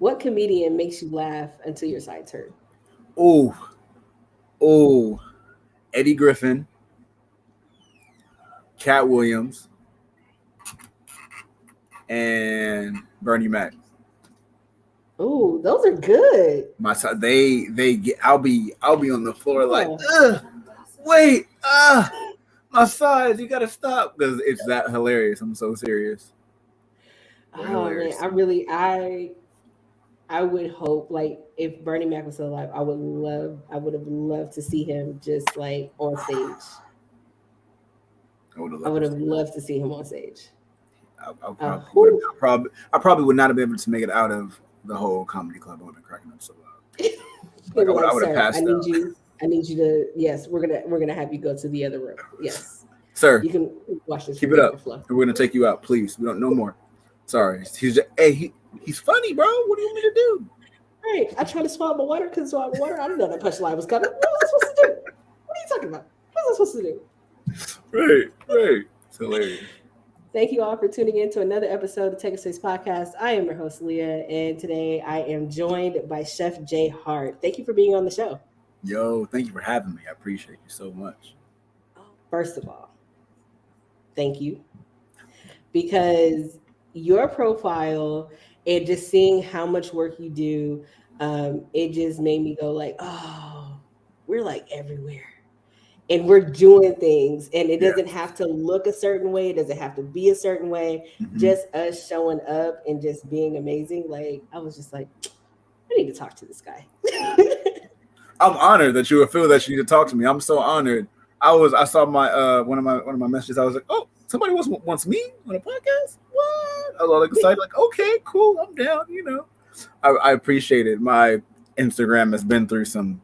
What comedian makes you laugh until your sides hurt? Oh, oh, Eddie Griffin, Cat Williams, and Bernie Mac. Oh, those are good. They get. I'll be on the floor like, Oh, wait, my sides. You gotta stop because it's that hilarious. I'm so serious. They're oh man, hilarious. I would hope like if Bernie Mac was still alive, I would have loved to see him just like on stage. I would have I loved would to have see that. loved to see him on stage. I probably would have. Who? I probably would not have been able to make it out of the whole comedy club. I would have been cracking up so loud. They Like were I like, would have "Sir, passed out. I need you to. Yes, we're gonna have you go to the other room. Yes, Sir, you can watch this keep from it the up. overflow." We're gonna take you out, please. We don't no more. Sorry. He's funny, bro. What do you want me to do? Right. I tried to swallow my water because swallow my water. I didn't know that punchline was coming. What was I supposed to do? What are you talking about? What was I supposed to do? Right, right. It's hilarious. Thank you all for tuning in to another episode of Take a Six Podcast. I am your host, Leah, and today I am joined by Chef J Hart. Thank you for being on the show. Yo, thank you for having me. I appreciate you so much. First of all, thank you because your profile and just seeing how much work you do, it just made me go like, oh, we're like everywhere. And we're doing things, and it Yeah. doesn't have to look a certain way. It doesn't have to be a certain way. Hmm. Just us showing up and just being amazing. Like I was just like, I need to talk to this guy. I'm honored that you would feel that you need to talk to me. I'm so honored. I saw my one of my messages. I was like, oh, somebody wants me on a podcast. What? I was all excited. Like, okay, cool. I'm down. I appreciate it. My Instagram has been through some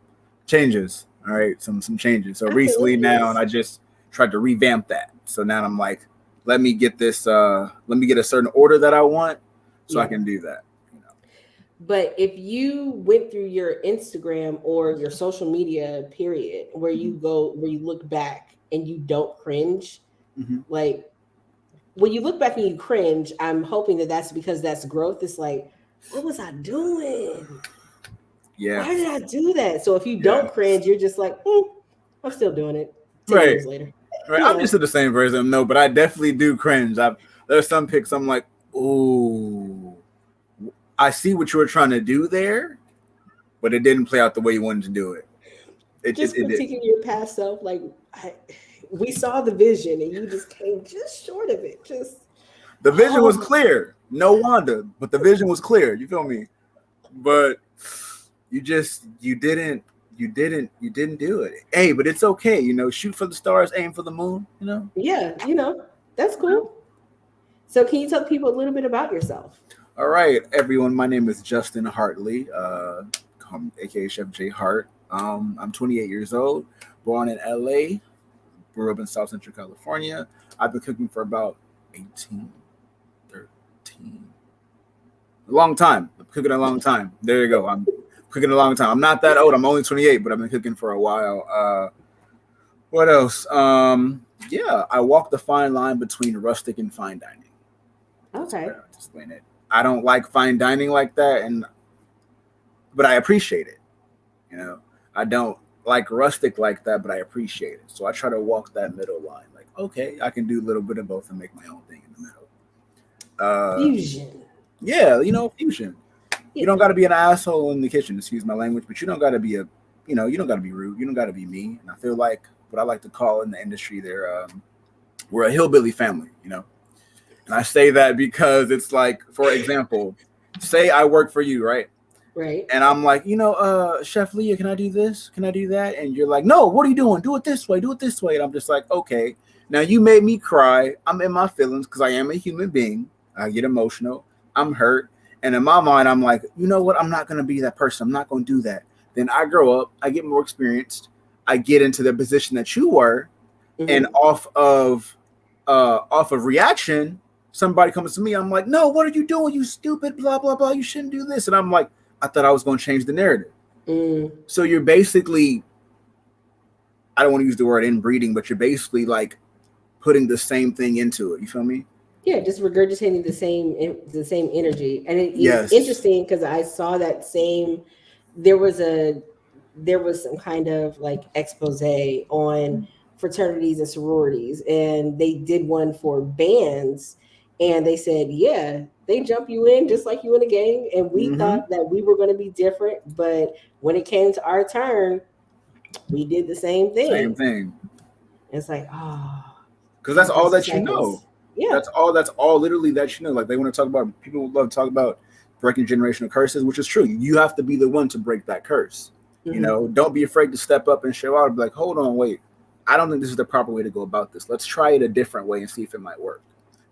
changes. All right, some changes. So I feel recently it. now, and Yes. I just tried to revamp that. So now I'm like, let me get this. Let me get a certain order that I want, so I Yeah. can do that. You know. But if you went through your Instagram or your social media period where you look back and you don't cringe, Hmm. like when you look back and you cringe, I'm hoping that that's because that's growth. It's like, what was I doing? Yeah, Why did I do that? So if you yeah. don't cringe, you're just like, I'm still doing it 10 Right, years later. right. You I'm know, just the same person, no, but I definitely do cringe. There's some pics I'm like, ooh, I see what you were trying to do there, but it didn't play out the way you wanted to do it. just It didn't. critiquing your past self, like we saw the vision and you just came just short of it. Just The vision was oh, clear. No Wanda, but the vision was clear. You feel me? But you didn't do it. Hey, but it's okay. Shoot for the stars, aim for the moon. yeah, that's cool. So can you tell people a little bit about yourself? All right, everyone. My name is Justin Hartley, aka Chef J Hart. I'm 28 years old, born in LA, grew up in South Central California. I've been cooking for about 18, 13, a long time. I'm cooking a long time. There you go. I'm cooking a long time. I'm not that old. I'm only 28, but I've been cooking for a while. What else? Yeah, I walk the fine line between rustic and fine dining. That's the way I Okay. like to explain it. I don't like fine dining like that, but I appreciate it. You know, I don't like rustic like that, but I appreciate it. So I try to walk that middle line. Like, okay, I can do a little bit of both and make my own thing in the middle. Fusion. Yeah, fusion. You Yeah. don't got to be an asshole in the kitchen, excuse my language, but you don't got to be you don't got to be rude. You don't got to be mean. And I feel like what I like to call in the industry, we're a hillbilly family. And I say that because it's like, for example, say I work for you, right? Right. And I'm like, Chef Leah, can I do this? Can I do that? And you're like, no, what are you doing? Do it this way. Do it this way. And I'm just like, okay. Now you made me cry. I'm in my feelings because I am a human being. I get emotional. I'm hurt. And in my mind, I'm like, you know what? I'm not going to be that person. I'm not going to do that. Then I grow up. I get more experienced. I get into the position that you were. And Hmm. off of reaction, somebody comes to me. I'm like, no, what are you doing? You stupid, blah, blah, blah. You shouldn't do this. And I'm like, I thought I was going to change the narrative. Mm. So you're basically, I don't want to use the word inbreeding, but you're basically like putting the same thing into it. You feel me? Yeah, just regurgitating the same energy, and it's Yes. interesting because I saw that same. There was a there was some kind of like expose on fraternities and sororities, and they did one for bands, and they said, yeah, they jump you in just like you in a gang, and we Mm-hmm. thought that we were going to be different, but when it came to our turn, we did the same Same thing. thing. It's like, oh, Because that's God all bless that you know. disciples. Yeah. That's all literally that you know. Like they want to talk about, people would love to talk about breaking generational curses, which is true. You have to be the one to break that curse. Hmm. Don't be afraid to step up and show out and be like, hold on, wait. I don't think this is the proper way to go about this. Let's try it a different way and see if it might work.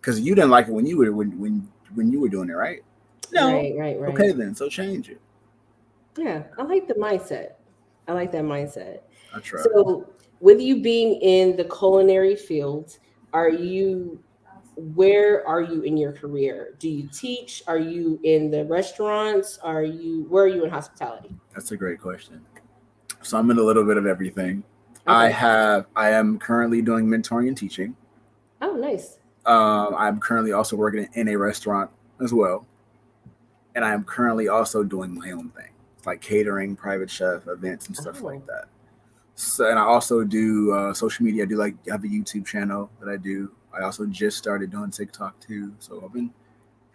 Because you didn't like it when you were doing it, right? No. Right, right, Okay right. then. So change it. Yeah, I like the mindset. I like that mindset. I try. So, with you being in the culinary field, are you where are you in your career? Do you teach? Are you in the restaurants? Where are you in hospitality? That's a great question. So I'm in a little bit of everything. Okay. I am currently doing mentoring and teaching. Oh, nice. I'm currently also working in a restaurant as well, and I am currently also doing my own thing, like catering, private chef, events, and stuff like Oh, that. So, and I also do social media. I have a YouTube channel that I do. I also just started doing TikTok too, so I've been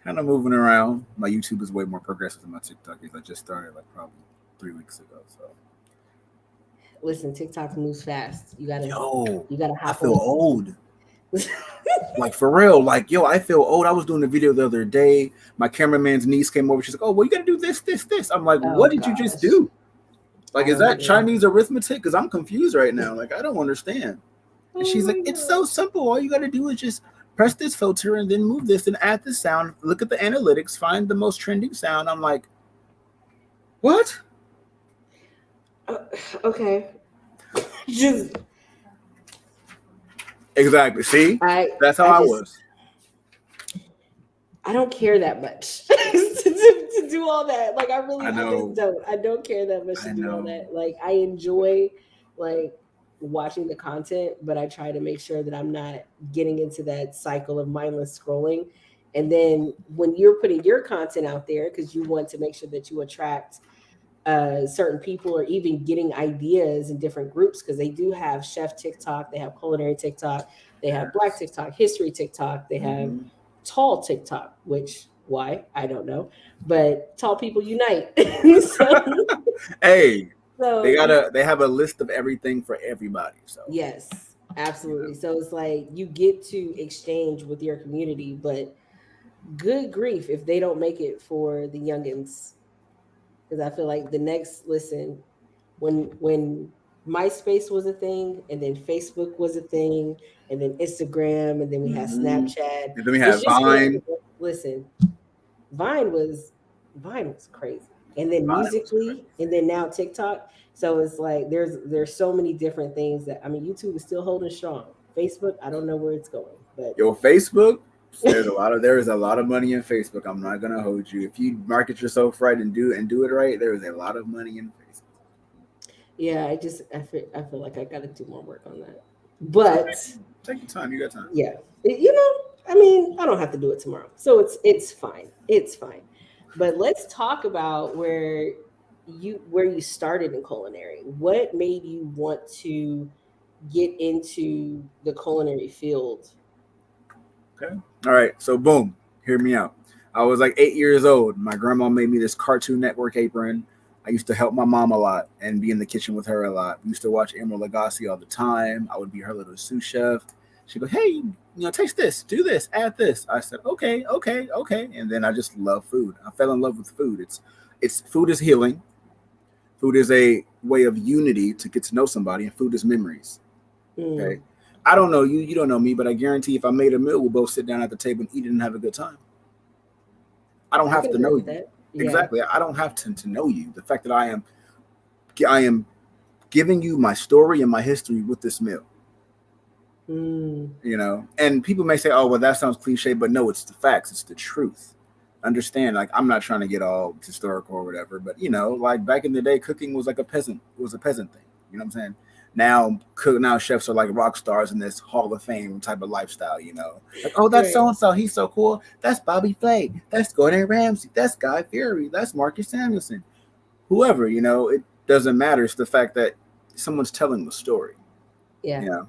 kind of moving around. My YouTube is way more progressive than my TikTok is. I just started like probably 3 weeks ago. So, listen, TikTok moves fast. yo, You gotta I hop feel on. old. Like for real, like yo, I feel old. I was doing a video the other day. My cameraman's niece came over. She's like, "Oh, well, you got to do this, this, this." I'm like, Oh "What did you just gosh, do? Like, I is don't that even. Chinese arithmetic? Because I'm confused right now. Like, I don't understand." And Oh she's like, my "It's so gosh. simple. All you got to do is just press this filter and then move this and add this sound. Look at the analytics, find the most trending sound." I'm like, "What?" Uh, okay, just Exactly. See, I that's how I I just was. I don't care that much to do all that. Like I I really know. don't. I don't care that much to I do all know. that. Like I enjoy like watching the content, but I try to make sure that I'm not getting into that cycle of mindless scrolling. And then when you're putting your content out there, because you want to make sure that you attract certain people or even getting ideas in different groups, because they do have chef TikTok, they have culinary TikTok, they have black Yes. TikTok, history TikTok, they have Hmm. tall TikTok, which why I don't know, but tall people unite. so Hey, so they have a list of everything for everybody. So yes, you know. absolutely. So it's like you get to exchange with your community, but good grief if they don't make it for the youngins, because I feel like the next listen, when MySpace was a thing, and then Facebook was a thing, and then Instagram, and then we had Hmm. Snapchat. And then we It's have just gonna Vine. listen. Vine was Vine was crazy, and then Vine was Musically, crazy. and then now TikTok. So it's like there's so many different things that I mean. YouTube is still holding strong. Facebook, I don't know where it's going, but Yo, Facebook. There is a lot of money in Facebook. I'm not gonna hold you. If you market yourself right and do it right, there is a lot of money in Facebook. yeah, I feel like I got to do more work on that. It's But okay. Take your time. You got time. yeah, I mean, I don't have to do it tomorrow, so it's fine. It's fine. But let's talk about where you started in culinary. What made you want to get into the culinary field? Okay. All right. So boom. Hear me out. I was like 8 years old. My grandma made me this Cartoon Network apron. I used to help my mom a lot and be in the kitchen with her a lot. We used to watch Emerald Lagasse all the time. I would be her little sous chef. She'd go, "Hey, taste this, do this, add this." I said, "Okay, okay, okay." And then I just love food. I fell in love with food. It's food is healing. Food is a way of unity to get to know somebody, and food is memories. Okay. Mm, I don't know you, you don't know me, but I guarantee if I made a meal, we'll both sit down at the table and eat it and have a good time. I don't I have can to agree know with you. that. Yeah. Exactly. I don't have to know you. The fact that I am giving you my story and my history with this meal. Mm, And people may say, "Oh, well, that sounds cliche," but no, it's the facts. It's the truth. Understand? Like, I'm not trying to get all historical or whatever, but like back in the day, cooking was like a peasant. It was a peasant thing. You know what I'm saying? Now chefs are like rock stars in this Hall of Fame type of lifestyle, like, oh, that's Right. so and so, he's so cool, that's Bobby Flay, that's Gordon Ramsay, that's Guy Fieri, that's Marcus Samuelson, whoever, it doesn't matter. It's the fact that someone's telling the story, Yeah. you know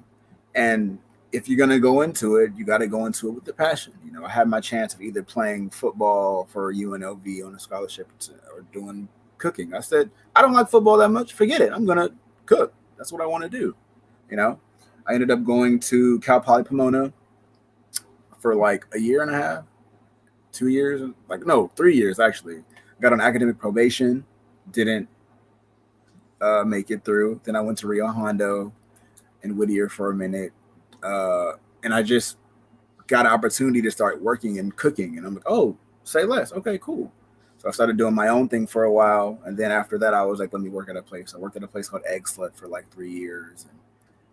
and if you're going to go into it, you got to go into it with the passion. I had my chance of either playing football for UNLV on a scholarship or doing cooking. I said, I don't like football that much, forget it, I'm going to cook. That's what I want to do. you know I ended up going to Cal Poly Pomona for like a year and a half, 2 years, like, no, 3 years actually. Got on academic probation, didn't make it through. Then I went to Rio Hondo in Whittier for a minute, and I just got an opportunity to start working and cooking. And I'm like, oh, say less. Okay, cool. So I started doing my own thing for a while, and then after that, I was like, let me work at a place. I worked at a place called Egg Slut for like 3 years, and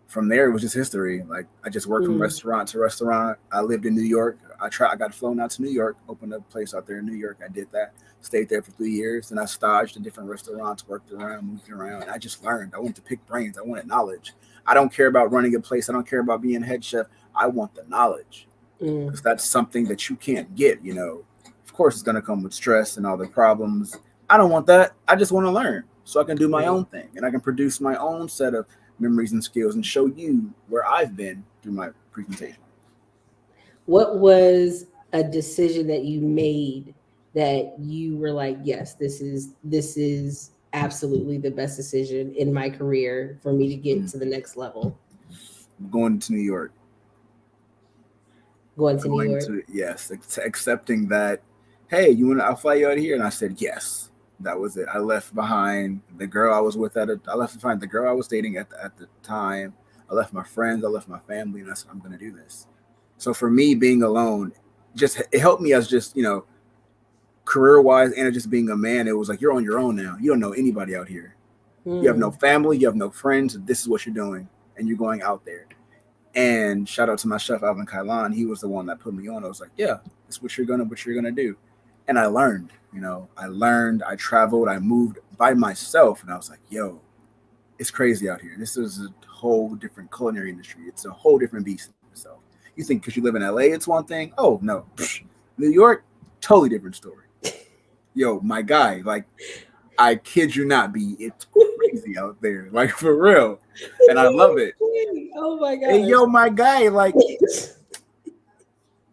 from there it was just history. Like, I just worked from Mm. restaurant to restaurant. I lived in New York. I got flown out to New York, opened a place out there in New York. I did that. Stayed there for 3 years. Then I staged in different restaurants, worked around, moved around. And I just learned. I wanted to pick brains. I wanted knowledge. I don't care about running a place. I don't care about being head chef. I want the knowledge, because Mm. that's something that you can't get. Of course, it's going to come with stress and all the problems. I don't want that. I just want to learn so I can do my Right. own thing and I can produce my own set of memories and skills and show you where I've been through my presentation. What was a decision that you made that you were like, yes, this is absolutely the best decision in my career for me to get Mm. to the next level? Going to New York, Going to New going York. to, yes, accepting that, hey, I'll fly you out here. And I said, yes, that was it. I left behind the girl I was with I left behind the girl I was dating at the time. I left my friends, I left my family, and I said, I'm going to do this. So for me, being alone, it helped me as just, career wise, and just being a man. It was like, you're on your own now. You don't know anybody out here. You have no Mm. family, you have no friends. This is what you're doing, and you're going out there. And shout out to my chef Alvin Kailan. He was the one that put me on. I was like, yeah, it's what you're gonna do. And I learned. I learned. I traveled. I moved by myself, and I was like, yo, it's crazy out here. This is a whole different culinary industry. It's a whole different beast in itself. You think because you live in LA, it's one thing. Oh no, New York, totally different story. Yo, my guy, like, I kid you not, be it's crazy out there, like, for real, and I love it. Oh my Hey, gosh. yo, my guy, like,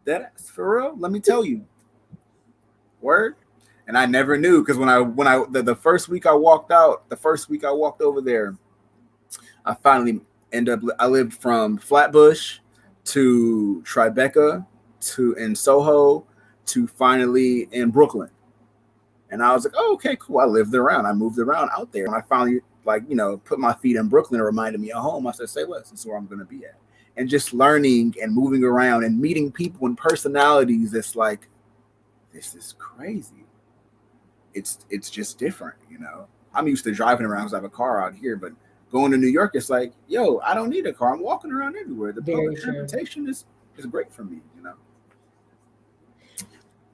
that's for real. Let me tell you, word. And I never knew, because the first week I walked out, the first week I walked over there, I finally end up. I lived from Flatbush to Tribeca to in Soho to finally in Brooklyn. And I was like, oh, okay, cool. I lived around. I moved around out there. When I finally, like, put my feet in Brooklyn, it reminded me of home. I said, say less. This is where I'm going to be at. And just learning and moving around and meeting people and personalities, it's like, this is crazy. It's just different. I'm used to driving around because I have a car out here, but going to New York, it's like, yo, I don't need a car. I'm walking around everywhere. The Very public true. transportation is great for me.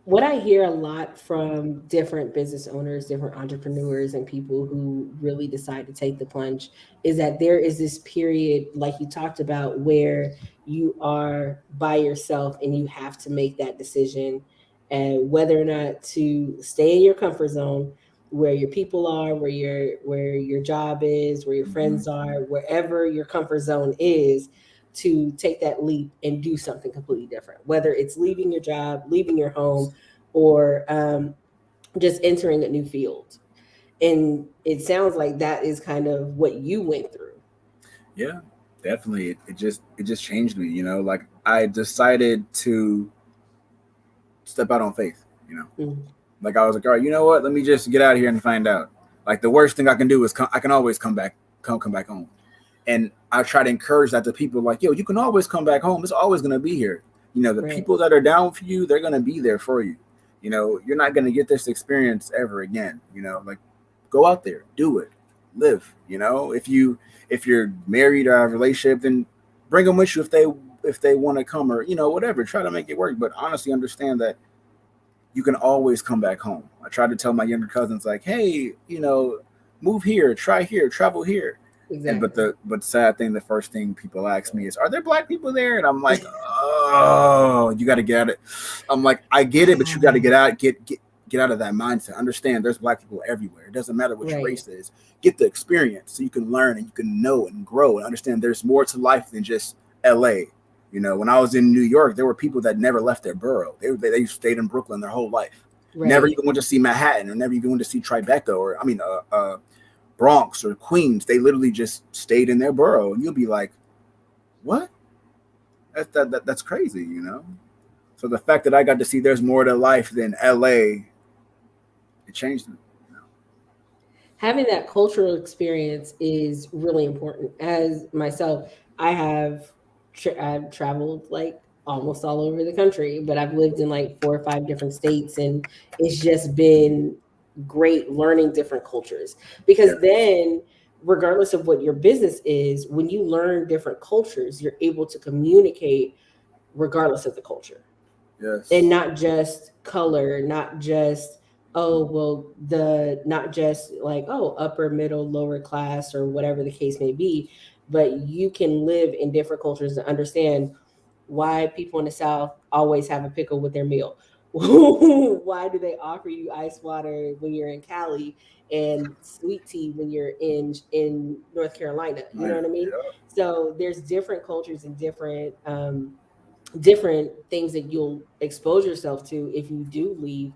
What I hear a lot from different business owners, different entrepreneurs, and people who really decide to take the plunge is that there is this period, like you talked about, where you are by yourself and you have to make that decision and whether or not to stay in your comfort zone, where your people are, where your job is, where your Mm-hmm. friends are, wherever your comfort zone is, to take that leap and do something completely different, whether it's leaving your job, leaving your home, or just entering a new field. And it sounds like that is kind of what you went through. Yeah, definitely. It just changed me. Like, I decided to step out on faith. You know, Mm. like, I was like, all right, you know what? Let me just get out of here and find out. Like, the worst thing I can do is I can always come back home. And I try to encourage that to people, like, yo, you can always come back home. It's always gonna be here. The Right. people that are down for you, they're gonna be there for you. You're not gonna get this experience ever again. Like, go out there, do it, live. If you're married or have a relationship, then bring them with you if they want to come, or whatever. Try to make it work. But honestly, understand that you can always come back home. I try to tell my younger cousins, like, hey, move here, try here, travel here. And Exactly. but sad thing, the first thing people ask me is, "Are there black people there?" And I'm like, "Oh, you got to get it." I'm like, "I get it, but you got to get out of that mindset. Understand, there's black people everywhere. It doesn't matter what your Right. race is. Get the experience so you can learn and you can know and grow and understand. There's more to life than just L.A. You know, when I was in New York, there were people that never left their borough. They stayed in Brooklyn their whole life. Never Right. even went to see Manhattan, or never even went to see Tribeca, or Bronx or Queens. They literally just stayed in their borough, and you'll be like, "What? That's crazy," you know. So the fact that I got to see there's more to life than L.A., it changed me. You know? Having that cultural experience is really important. As myself, I've traveled like almost all over the country, but I've lived in like 4 or 5 different states, and it's just been great learning different cultures. Because Yes, then, regardless of what your business is, when you learn different cultures, you're able to communicate regardless of the culture, and yes, not just color, not just, oh well, the not just like, oh, upper middle lower class or whatever the case may be, but you can live in different cultures and understand why people in the South always have a pickle with their meal. Why do they offer you ice water when you're in Cali and sweet tea when you're in North Carolina? You know China, what I mean? yeah, So there's different cultures and different things that you'll expose yourself to if you do leave.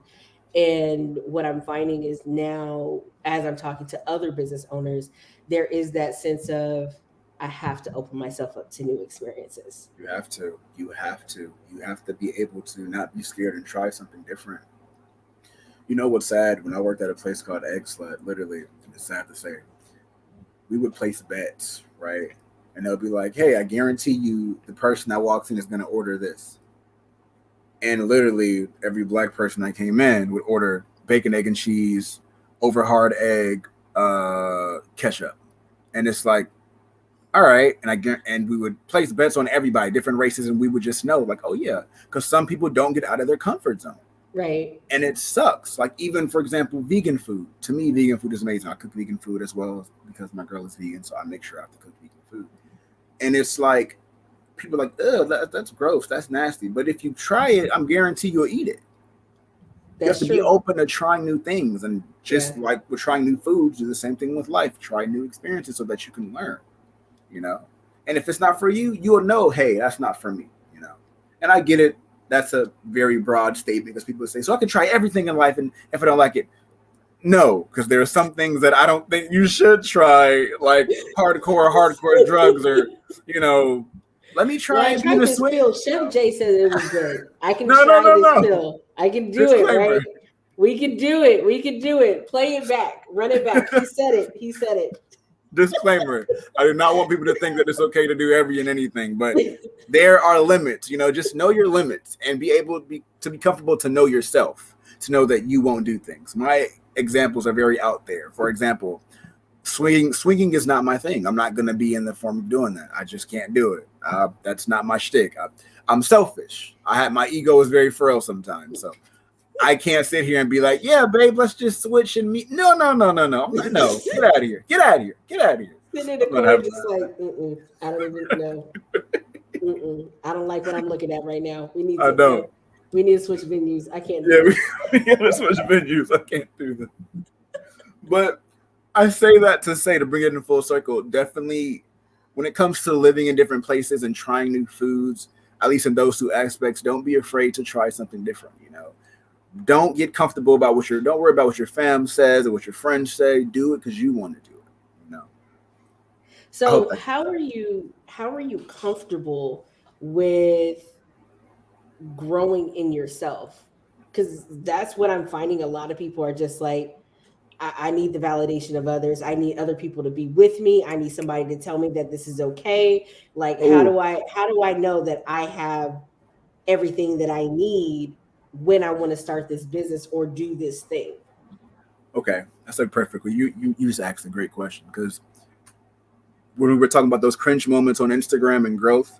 And what I'm finding is now, as I'm talking to other business owners, there is that sense of, I have to open myself up to new experiences. you have to, you have to be able to not be scared and try something different. You know what's sad? When I worked at a place called Egg Slut, literally, it's sad to say, we would place bets, right? And they'll be like, "Hey, I guarantee you, the person that walks in is going to order this." And literally, every black person that came in would order bacon, egg, and cheese over hard egg, ketchup, and it's like, all right. And we would place bets on everybody, different races, and we would just know, like, oh yeah, because some people don't get out of their comfort zone, Right. and it sucks. Like, even for example, vegan food. To me, vegan food is amazing. I cook vegan food as well because my girl is vegan, so I make sure I have to cook vegan food. And it's like, people are like, ugh, that's gross, that's nasty. But if you try it, I'm guarantee you'll eat it. You have That's to be true. open to trying new things, and Yeah. just like we're trying new foods, do the same thing with life. Try new experiences so that you can learn. You know. And if it's not for you, you'll know, hey, that's not for me. You know. And I get it. That's a very broad statement because people say, so I can try everything in life, and if I don't like it, no, because there are some things that I don't think you should try, like hardcore drugs, or you know, let me Well, I try being tried a this swing. pill. You Chef know? J said it was good. I can No, no, try no, this no. pill. I can do it, right? Disclaimer. We can do it. We can do it. Play it back. Run it back. He said it. He said Disclaimer. I do not want people to think that it's okay to do every and anything, but it. there are limits. You know, just know your limits and be able to be comfortable to know yourself, to know that you won't do things. My examples are very out there. For example, swinging is not my thing. I'm not going to be in the form of doing that. I just can't do it. That's not my shtick. I'm selfish. My ego is very frail sometimes, so I can't sit here and be like, yeah, babe, let's just switch and meet. No, no, no, no, no. I'm not, no, get out of here. Get out of here. Get out of here. Sitting in the I'm not corner, having just that. like, mm-mm, I don't even know. Mm-mm, I don't like what I'm looking at right now. We need I to no. don't. We need to switch venues. I can't do Yeah, this. we gotta switch venues. I can't do that. But I say that to say, to bring it in full circle, definitely when it comes to living in different places and trying new foods, at least in those two aspects, don't be afraid to try something different, you know. Don't get comfortable about don't worry about what your fam says or what your friends say. Do it because you want to do it. You know. I hope So that. how are you comfortable with growing in yourself? Because that's what I'm finding. A lot of people are just like, I need the validation of others. I need other people to be with me. I need somebody to tell me that this is okay. Like, how Oh, do I know that I have everything that I need when I want to start this business or do this thing? okay. That's like perfectly. You just asked a great question because when we were talking about those cringe moments on Instagram and growth,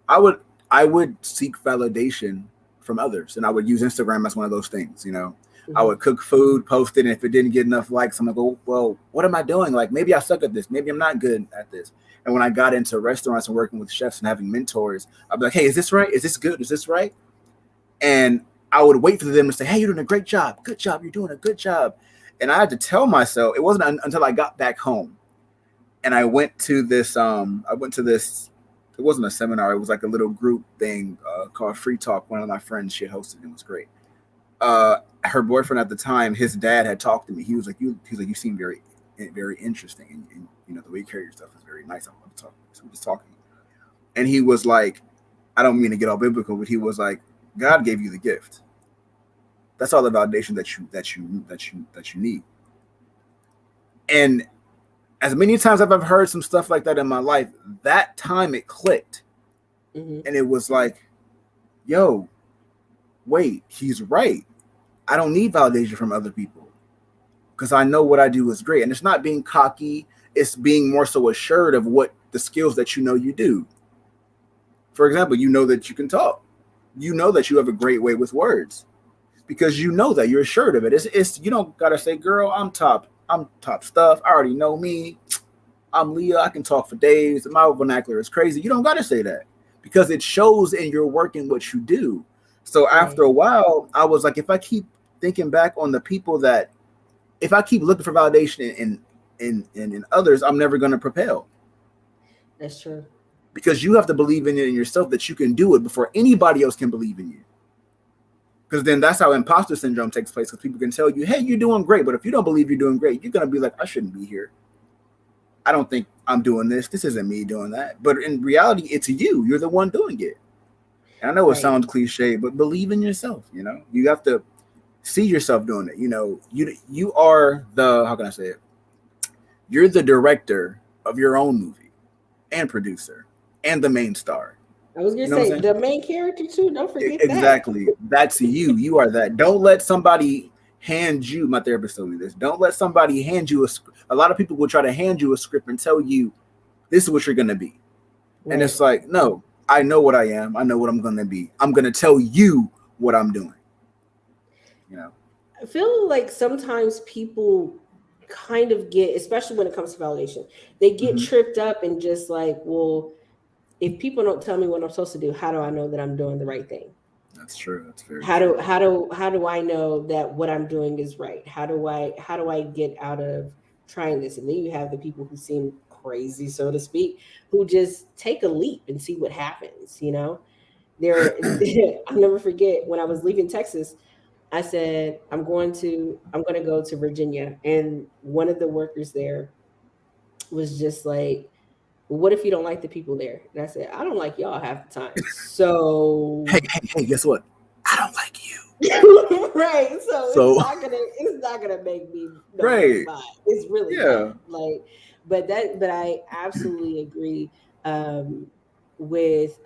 I would I would seek validation from others, and I would use Instagram as one of those things. You know, I Mhm. would cook food, post it, and if it didn't get enough likes, I'm like, oh, well, what am I doing? Like, maybe I suck at this. Maybe I'm not good at this. And when I got into restaurants and working with chefs and having mentors, I'd be like, hey, is this right? Is this good? Is this right? And I would wait for them to say, hey, you're doing a great job. Good job. You're doing a good job. And I had to tell myself, it wasn't until I got back home and I went to this, it wasn't a seminar. It was like a little group thing called Free Talk. One of my friends, she hosted it. It was great. Her boyfriend at the time, his dad had talked to me. He's like, you seem very interesting. And you know, the way you carry yourself is very nice. I want to talk. So we're just talking. And he was like, I don't mean to get all biblical, but he was like, God gave you the gift. That's all the validation that you need. And as many times as I've heard some stuff like that in my life, that time it clicked. Mhm. And it was like, yo, wait, he's right. I don't need validation from other people because I know what I do is great. And it's not being cocky, it's being more so assured of what the skills that you know you do. For example, you know that you can talk. You know that you have a great way with words because you know that you're assured of it. It's you don't gotta say, girl, I'm top stuff. I already know me. I'm Leah. I can talk for days. My vernacular is crazy. You don't gotta say that because it shows in your work and what you do. So Right. after a while, I was like, if I keep thinking back on the people that, if I keep looking for validation in others, I'm never gonna propel That's true. because you have to believe in it in yourself that you can do it before anybody else can believe in you. Because then that's how imposter syndrome takes place. Because people can tell you, "Hey, you're doing great," but if you don't believe you're doing great, you're gonna be like, "I shouldn't be here. I don't think I'm doing this. This isn't me doing that." But in reality, it's you. You're the one doing it. And I know it Right. sounds cliche, but believe in yourself. You know, you have to see yourself doing it. You know, you are the, how can I say it? You're the director of your own movie and producer and the main star. I was gonna You know what say I'm the main character too. Don't saying? forget that. Exactly. That's you. You are that. Don't let somebody hand you. My therapist told me this. Don't let somebody hand you a script. A lot of people will try to hand you a script and tell you this is what you're gonna be, and Right. it's like, no, I know what I am. I know what I'm gonna be. I'm gonna tell you what I'm doing. You know. I feel like sometimes people kind of get, especially when it comes to validation, they get Hmm. tripped up and just like, well, if people don't tell me what I'm supposed to do, how do I know that I'm doing the right thing? That's true. That's very How do true. I know that what I'm doing is right? How do I get out of trying this? And then you have the people who seem crazy, so to speak, who just take a leap and see what happens, you know? There I'll never forget when I was leaving Texas, I said, I'm going to go to Virginia. And one of the workers there was just like, well, what if you don't like the people there? And I said, I don't like y'all half the time. Hey, So hey, hey! Guess what? I don't like you. right. So it's So not gonna it's not gonna make me no money right, buy. It's really not. yeah, Like, but I absolutely agree with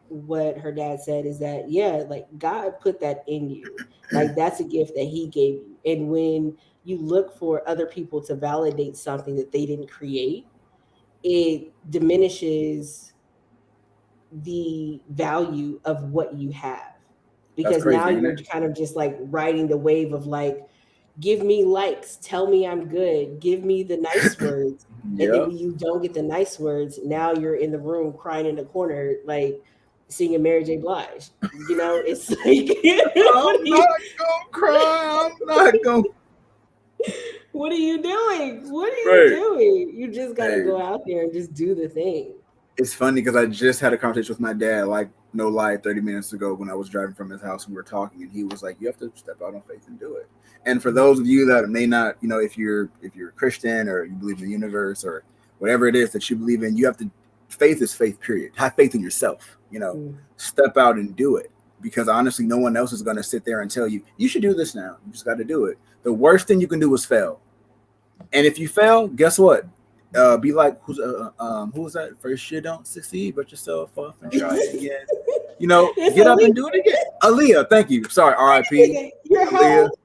what her dad said is that yeah, like God put that in you. Like that's a gift that he gave you. And when you look for other people to validate something that they didn't create, it diminishes the value of what you have that's because now crazy, ain't you're it? kind of just like riding the wave of like give me likes, tell me I'm good, give me the nice words, and then Yep. when you don't get the nice words, now you're in the room crying in the corner like singing Mary J. Blige. You know, it's like I'm not gonna cry. I'm not gonna. what are you doing? What are you Right. doing? You just got to Hey, go out there and just do the thing. it's funny because I just had a conversation with my dad, like no lie, 30 minutes ago when I was driving from his house. We were talking, and he was like, "You have to step out on faith and do it." And for those of you that may not, you know, if you're a Christian or you believe in the universe or whatever it is that you believe in, you have to. Faith is faith. Period. Have faith in yourself. You know, Mm. step out and do it because honestly, no one else is going to sit there and tell you you should do this now. You just got to do it. The worst thing you can do is fail. And if you fail, guess what? Be like who was that? First you don't succeed, but yourself off and try again. You know, It's get up illegal. and do it again. Aaliyah, thank you. Sorry, R.I.P. You're how Aaliyah, old?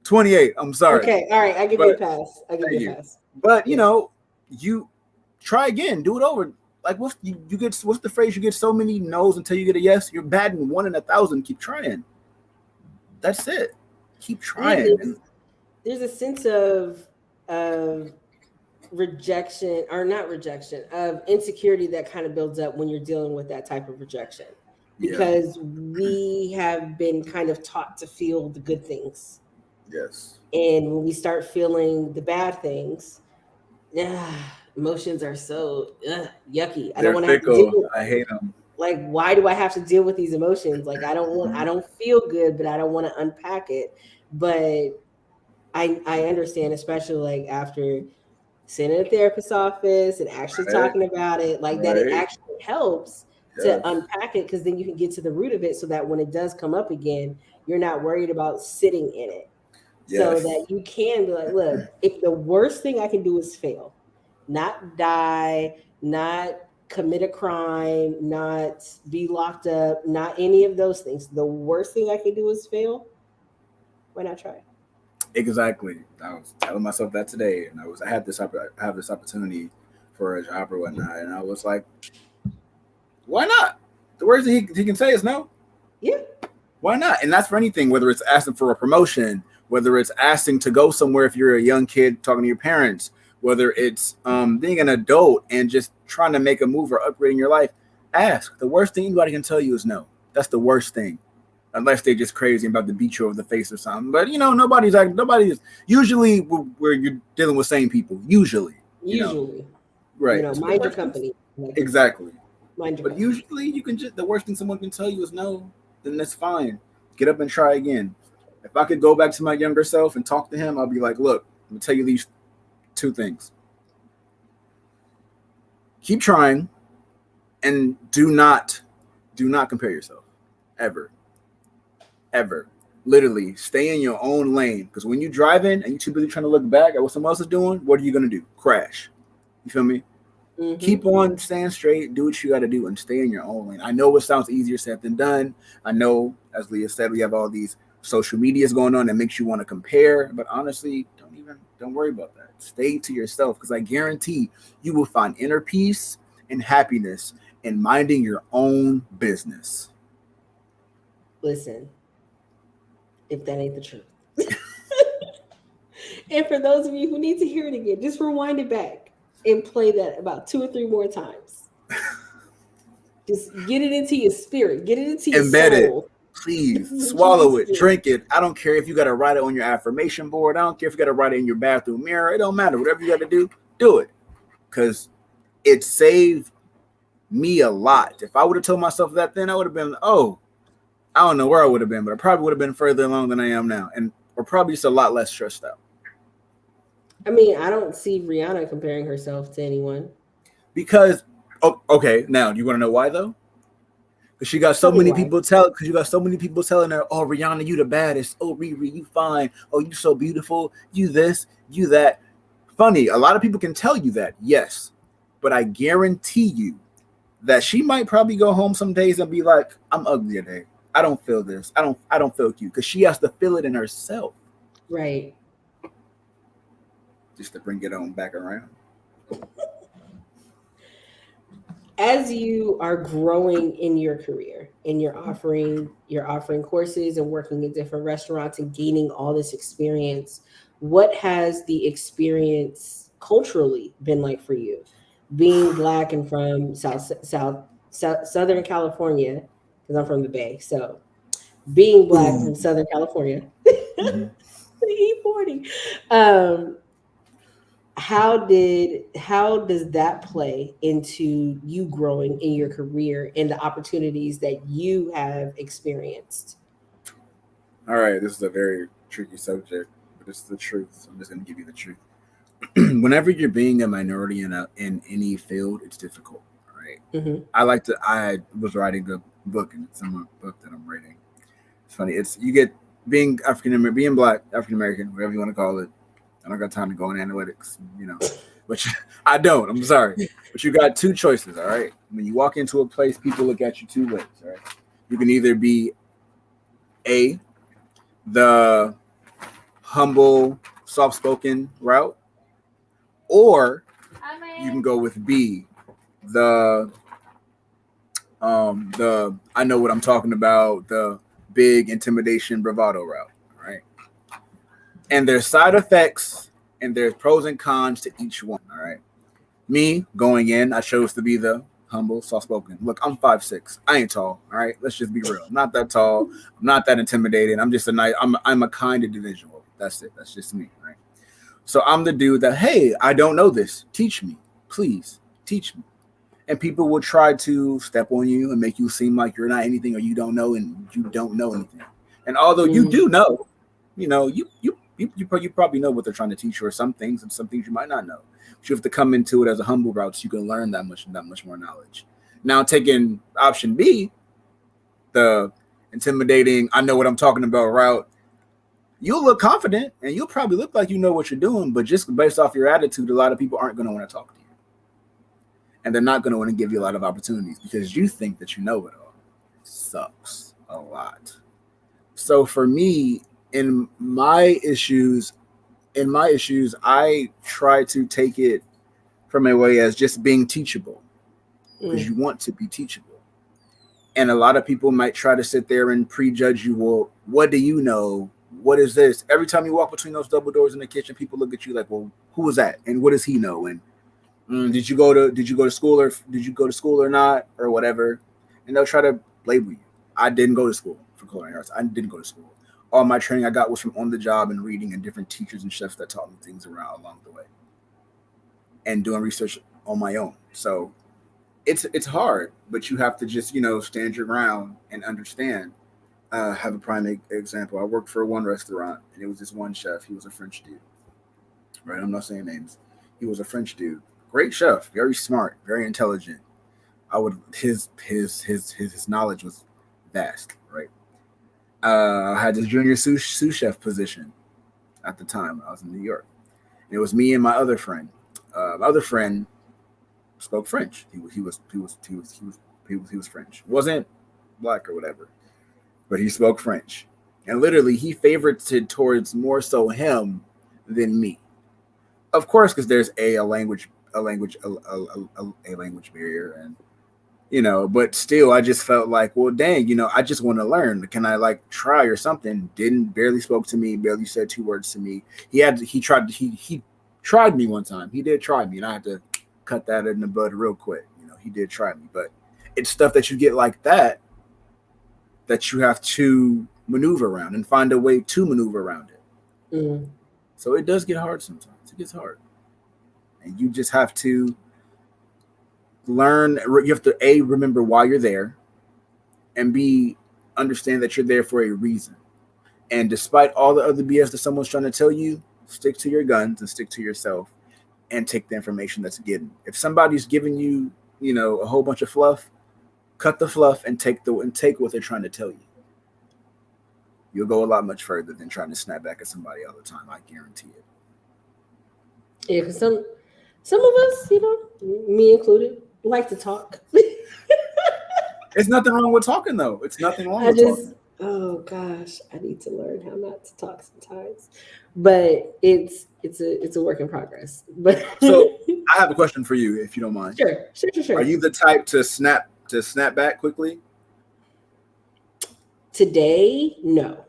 28. I'm sorry, Okay, all right. I give you but a pass. I give you thank a you. pass. But you Yeah. know, you try again, do it over. Like you get what's the phrase? You get so many no's until you get a yes. You're batting one in 1,000. Keep trying. That's it. keep Yeah, trying. And there's a sense of rejection, or not rejection, of insecurity that kind of builds up when you're dealing with that type of rejection, yeah, because we have been kind of taught to feel the good things, yes, and when we start feeling the bad things, emotions are so yucky. I don't they're want to have to deal fickle. with, I hate them. like, why do I have to deal with these emotions? Like, I don't feel good, but I don't want to unpack it. But I understand, especially like after sitting in a therapist's office and actually Right, talking about it, like that, it right, actually helps to yes, unpack it, because then you can get to the root of it, so that when it does come up again, you're not worried about sitting in it. So that yes, you can be like, look, if the worst thing I can do is fail, not die, not commit a crime, not be locked up, not any of those things. The worst thing I can do is fail. Why not try? exactly. I was telling myself that today, and I have this opportunity for a job or whatnot, and I was like, why not? The worst thing he can say is no. Yeah. Why not? And that's for anything, whether it's asking for a promotion, whether it's asking to go somewhere if you're a young kid talking to your parents, whether it's being an adult and just trying to make a move or upgrading your life. Ask. The worst thing anybody can tell you is no. That's the worst thing. Unless they're just crazy and about to beat you over the face or something. But nobody's usually where you're dealing with sane people. Usually, Usually, right. So the mind your worst thing, company. I like to say, exactly. mind your But company. usually you can just the worst thing someone can tell you is no, then that's fine. Get up and try again. If I could go back to my younger self and talk to him, I'll be like, look, I'm gonna tell you these two things. Keep trying and do not compare yourself. Ever. Ever. Literally stay in your own lane. Because when you're driving and you're too busy trying to look back at what someone else is doing, what are you gonna do? Crash. You feel me? Hmm. Keep on staying straight, do what you got to do, and stay in your own lane. I know it sounds easier said than done. I know, as Leah said, we have all these social medias going on that makes you want to compare, but honestly, don't worry about that. Stay to yourself, because I guarantee you will find inner peace and happiness in minding your own business. Listen, if that ain't the truth. And for those of you who need to hear it again, just rewind it back and play that about two or three more times. Just get it into your spirit, get it into your Embed it. soul. This Please is what you need swallow to it, do. drink it. I don't care if you got to write it on your affirmation board. I don't care if you got to write it in your bathroom mirror. It don't matter. Whatever you got to do it. Because it saved me a lot. If I would have told myself that then, I would have been, oh, I don't know where I would have been, but I probably would have been further along than I am now. And or probably just a lot less stressed out. I mean, I don't see Rihanna comparing herself to anyone. Because okay, now you want to know why though? Because she got Tell so me many why. people tell because you got so many people telling her, oh Rihanna, you the baddest. Oh Riri, you fine. Oh, you so beautiful. You this, you that. Funny, a lot of people can tell you that, yes. But I guarantee you that she might probably go home some days and be like, I'm ugly today. I don't feel this. I don't feel cute. Because she has to feel it in herself Right. just to bring it on back around. As you are growing in your career and you're offering courses and working in different restaurants and gaining all this experience, what has the experience culturally been like for you, being black and from Southern California, because I'm from the Bay, so being black Ooh. from Southern California. Mhm. E40. How does that play into you growing in your career and the opportunities that you have experienced? All right, this is a very tricky subject, but it's the truth. So I'm just going to give you the truth. Whenever you're being a minority in any field, it's difficult, right? Hmm. I was writing a book, and it's a book that I'm reading. It's funny. It's you get being being black, African American, whatever you want to call it. I don't got time to go in analytics, but I don't. I'm sorry, but you got two choices. All right, when you walk into a place, people look at you two ways. All right, you can either be a the humble, soft-spoken route, or you can go with B, the I know what I'm talking about, the big intimidation bravado route. Right. And there's side effects and there's pros and cons to each one. All right. Me going in, I chose to be the humble, soft spoken. Look, I'm 5'6". I ain't tall. All right. Let's just be real. I'm not that tall. I'm not that intimidating. I'm just a nice, I'm a kind individual. That's it. That's just me. Right. So I'm the dude that, hey, I don't know this. Teach me. Please teach me. And people will try to step on you and make you seem like you're not anything or you don't know and you don't know anything. And although you Mm, do know, you probably know what they're trying to teach you or some things and some things you might not know. But you have to come into it as a humble route so you can learn that much more knowledge. Now taking option B, the intimidating, I know what I'm talking about route, you'll look confident and you'll probably look like you know what you're doing, but just based off your attitude, a lot of people aren't going to want to talk to you. And they're not going to want to give you a lot of opportunities because you think that you know it all. It sucks a lot. So for me, in my issues, I try to take it from a way as just being teachable because mm, you want to be teachable. And a lot of people might try to sit there and prejudge you. Well, what do you know? What is this? Every time you walk between those double doors in the kitchen, people look at you like, well, who was that? And what does he know? And did you go to school or did you go to school or not or whatever? And they'll try to label you. I didn't go to school for culinary arts. I didn't go to school. All my training I got was from on the job and reading and different teachers and chefs that taught me things around along the way and doing research on my own. So it's hard, but you have to just stand your ground and understand. Have a prime example. I worked for one restaurant and it was this one chef. He was a French dude, right? I'm not saying names. He was a French dude, great chef, very smart, very intelligent. I would his knowledge was vast, right? I had this junior sous chef position at the time when I was in New York. And it was me and my other friend. My other friend spoke French. He was French. Wasn't black or whatever, but he spoke French. And literally, he favorited towards more so him than me. Of course, because there's a language barrier, and but still, I just felt like, well, dang, I just want to learn. Can I like try or something? Didn't barely spoke to me, barely said two words to me. He tried me one time. He did try me, and I had to cut that in the bud real quick. He did try me, but it's stuff that you get like that you have to maneuver around and find a way to maneuver around it. mm. So it does get hard sometimes. It gets hard, and you just have to learn. You have to remember why you're there, and B, understand that you're there for a reason. And despite all the other BS that someone's trying to tell you, stick to your guns and stick to yourself and take the information that's given. If somebody's giving you, a whole bunch of fluff, cut the fluff and take what they're trying to tell you. You'll go a lot much further than trying to snap back at somebody all the time. I guarantee it. Yeah, because some of us, me included, like to talk. It's nothing wrong with talking though. It's nothing wrong I with just, talking. oh gosh, I need to learn how not to talk sometimes. But it's a work in progress. But So I have a question for you, if you don't mind. Are sure. you the type to snap back quickly? Today, no.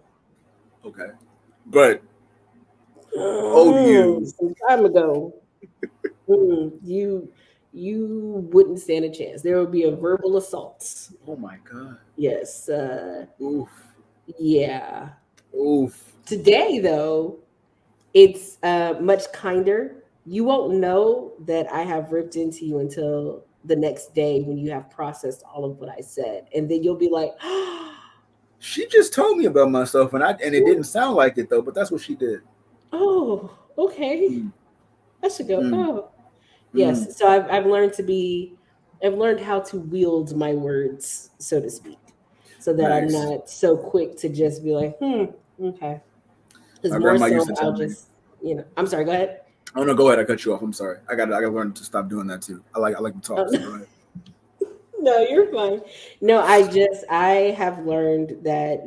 Okay. But old you. Some time ago, you wouldn't stand a chance. There would be a verbal assault. Oh my god. Yes, Oof. yeah. Oof. Today, though, it's much kinder. You won't know that I have ripped into you until the next day when you have processed all of what I said, and then you'll be like, She just told me about myself, and it didn't sound like it though. But that's what she did. "Oh, okay, Mm, I should go." mm, Oh, mm. yes. So I've learned to be, I've learned how to wield my words, so to speak, so that I'm Nice. not so quick to just be like, okay. Because My more grandma so, used to tell I'll me. just, I'm sorry. Go ahead. Oh no, go ahead. I cut you off. I'm sorry. I gotta learn to stop doing that too. I like to talk. So go ahead. No, you're fine. No, I have learned that,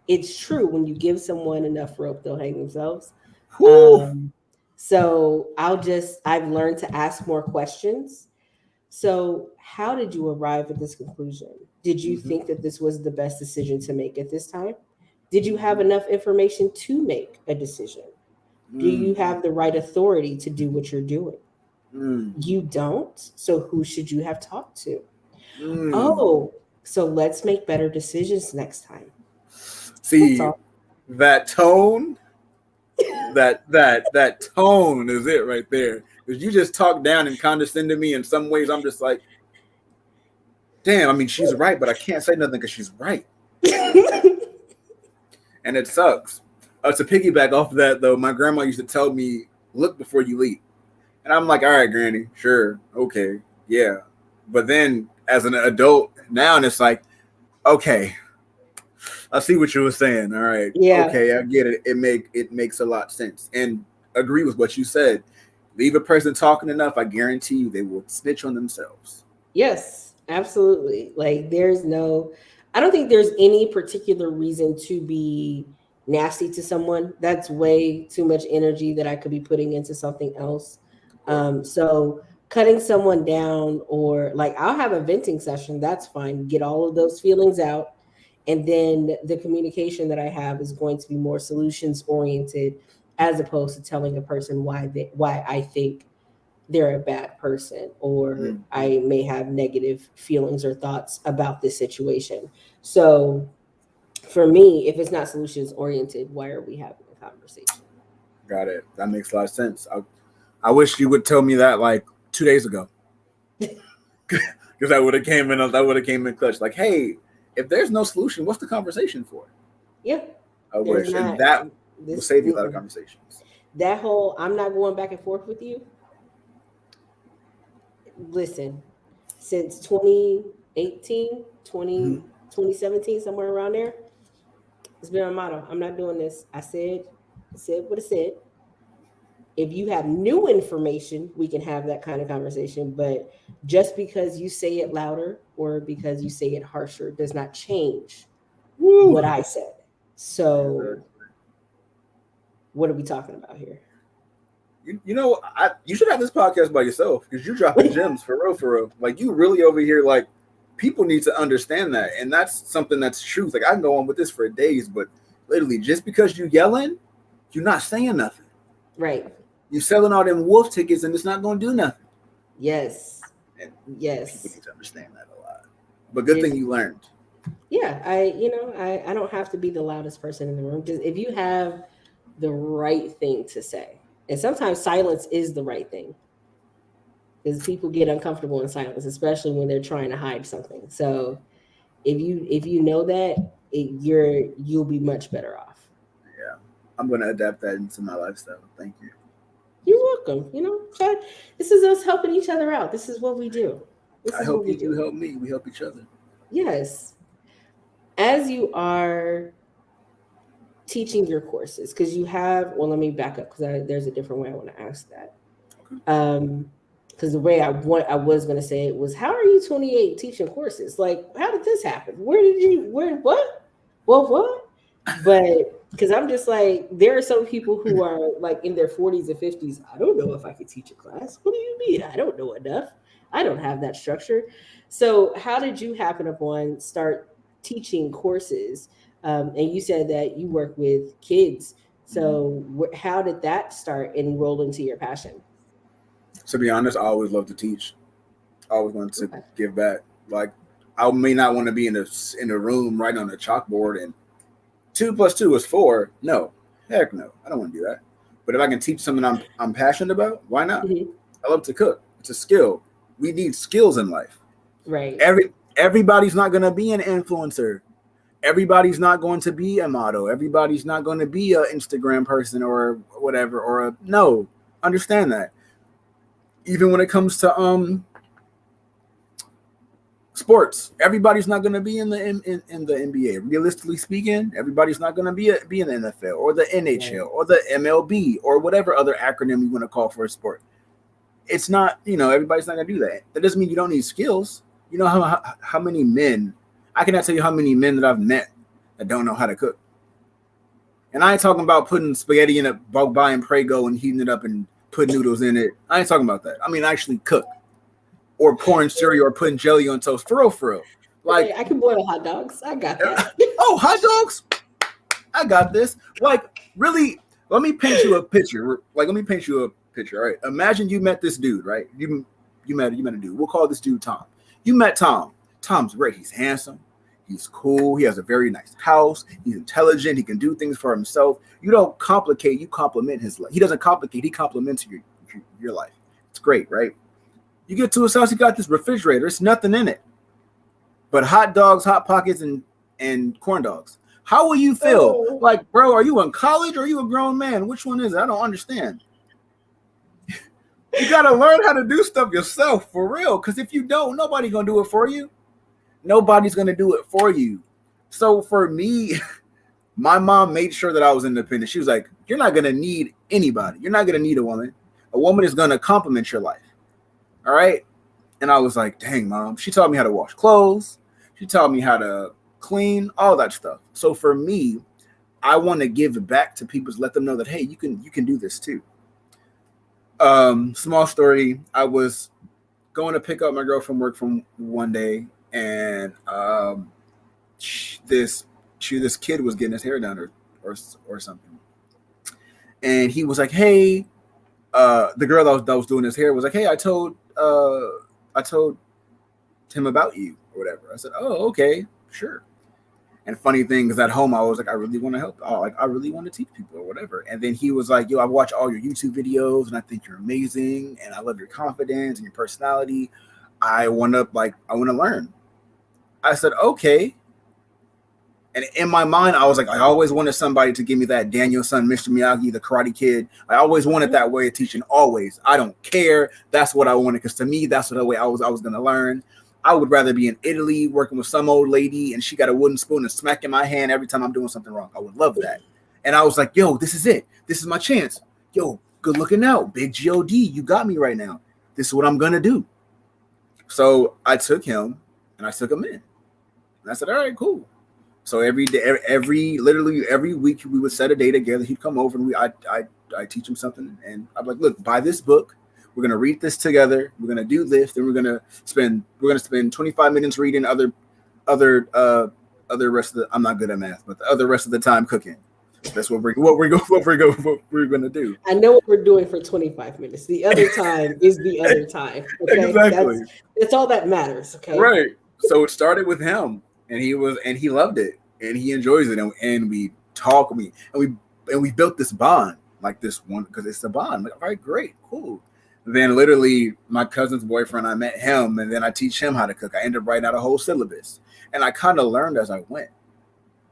it's true when you give someone enough rope, they'll hang themselves. Whew. Um, so I've learned to ask more questions. So, how did you arrive at this conclusion? Did you Hmm. think that this was the best decision to make at this time? Did you have Hmm. enough information to make a decision? Do you have the right authority to do what you're doing? You don't. So who should you have talked to? Oh, so let's make better decisions next time. See, that tone, that tone is it right there. Because you just talk down and condescend to me in some ways. I'm just like, damn, I mean, she's right, but I can't say nothing because she's right. And it sucks. To piggyback off of that, though, my grandma used to tell me, look before you leap. And I'm like, all right, Granny, sure, okay, yeah. But then as an adult now, and it's like, okay, I see what you were saying. All right, yeah, okay, I get it. It makes a lot of sense, and agree with what you said. Leave a person talking enough, I guarantee you, they will snitch on themselves. yes, absolutely. Like I don't think there's any particular reason to be nasty to someone. That's way too much energy that I could be putting into something else. So cutting someone down, or like I'll have a venting session, that's fine. Get all of those feelings out. And then the communication that I have is going to be more solutions oriented, as opposed to telling a person why I think they're a bad person, or I may have negative feelings or thoughts about this situation. So for me, if it's not solutions oriented, why are we having a conversation? Got it. That makes a lot of sense. I wish you would tell me that like 2 days ago, because I would have came in clutch. Like, hey, if there's no solution, what's the conversation for? Yeah, I wish, and that will save you a lot of conversations. That whole I'm not going back and forth with you. Listen, since 2018, 2017, somewhere around there, it's been our motto. I'm not doing this. I said what I said. If you have new information, we can have that kind of conversation. But just because you say it louder or because you say it harsher does not change what I said. So, what are we talking about here? You know, you should have this podcast by yourself because you're dropping gems for real. Like, you really over here, like, people need to understand that. And that's something that's truth. Like, I can go on with this for days, but literally, just because you yelling, you're not saying nothing. Right. You're selling all them wolf tickets and it's not going to do nothing. Yes. And yes. People need to understand that a lot. But good thing you learned. Yeah. I don't have to be the loudest person in the room. Just if you have the right thing to say, and sometimes silence is the right thing, because people get uncomfortable in silence, especially when they're trying to hide something. So if you know that, you'll be much better off. Yeah. I'm going to adapt that into my lifestyle. Thank you. You're welcome. This is us helping each other out. This is what we do. I hope you help me. We help each other. Yes. As you are teaching your courses, because you have, well, let me back up, because there's a different way I want to ask that. Because the way I was going to say it was, how are you 28 teaching courses? Like, how did this happen? What? But because I'm just like, there are some people who are like in their 40s and 50s. I don't know if I could teach a class. What do you mean? I don't know enough. I don't have that structure. So how did you happen upon start teaching courses? And you said that you work with kids. So how did that start and roll into your passion? To be honest, I always love to teach. I always want to give back. Like, I may not want to be in a room writing on a chalkboard and 2 + 2 is 4. No, heck no. I don't want to do that. But if I can teach something I'm passionate about, why not? Mm-hmm. I love to cook. It's a skill. We need skills in life. Right. Everybody's not going to be an influencer. Everybody's not going to be a model. Everybody's not going to be an Instagram person or whatever. No, understand that. Even when it comes to sports, everybody's not going to be in the NBA. Realistically speaking, everybody's not going to be in the NFL or the NHL or the MLB or whatever other acronym you want to call for a sport. It's not, everybody's not going to do that. That doesn't mean you don't need skills. You know how many men, I cannot tell you how many men that I've met that don't know how to cook. And I ain't talking about putting spaghetti in a buying Prego and heating it up and putting noodles in it. I ain't talking about that. I mean, actually cook. Or pouring cereal or putting jelly on toast. For real. Like, I can boil hot dogs. I got that. Oh, hot dogs? I got this. Like, really, Let me paint you a picture. Like, let me paint you a picture. All right. Imagine you met this dude, right? You met a dude. We'll call this dude Tom. You met Tom. Tom's great. He's handsome. He's cool. He has a very nice house. He's intelligent. He can do things for himself. You don't complicate. You compliment his life. He doesn't complicate. He compliments your life. It's great, right? You get to his house. He got this refrigerator. It's nothing in it, but hot dogs, hot pockets, and corn dogs. How will you feel? Oh. Like, bro, are you in college or are you a grown man? Which one is it? I don't understand. You gotta learn how to do stuff yourself for real. Because if you don't, nobody's gonna do it for you. Nobody's gonna do it for you. So for me, my mom made sure that I was independent. She was like, "You're not gonna need anybody. You're not gonna need a woman. A woman is gonna complement your life." All right. And I was like, "Dang, mom." She taught me how to wash clothes. She taught me how to clean, all that stuff. So for me, I want to give back to people to let them know that, hey, you can do this too. Small story. I was going to pick up my girl from work from one day, and this kid was getting his hair done or something, and he was like, "Hey," the girl that was doing his hair was like, "Hey, I told him about you or whatever." I said, "Oh, okay, sure." And funny thing is, at home, I was like, I really want to help. I really want to teach people or whatever. And then he was like, "Yo, I watch all your YouTube videos, and I think you're amazing, and I love your confidence and your personality. I want to learn." I said, "Okay." And in my mind, I was like, I always wanted somebody to give me that Daniel-san, Mr. Miyagi, the Karate Kid. I always wanted that way of teaching. Always, I don't care. That's what I wanted, because to me, that's the way I was going to learn. I would rather be in Italy working with some old lady and she got a wooden spoon and smacking my hand every time I'm doing something wrong. I would love that. And I was like, "Yo, this is it. This is my chance. Yo, good looking out. Big God, you got me right now. This is what I'm going to do." So I took him and I took him in. And I said, "All right, cool." So literally every week we would set a day together. He'd come over and I teach him something. And I'm like, "Look, buy this book. We're gonna read this together. We're gonna do this. Then we're gonna spend 25 minutes reading other rest of the. I'm not good at math, but the other rest of the time cooking. That's what we're gonna do." I know what we're doing for 25 minutes. The other time is the other time. Okay, Exactly. that's all that matters. Okay, Right. So it started with him, and he loved it, and he enjoys it, and we talk, and we built this bond, like this one, because it's a bond. I'm like, all right, great, cool. Then literally my cousin's boyfriend, I met him, and then I teach him how to cook. I ended up writing out a whole syllabus, and I kind of learned as I went.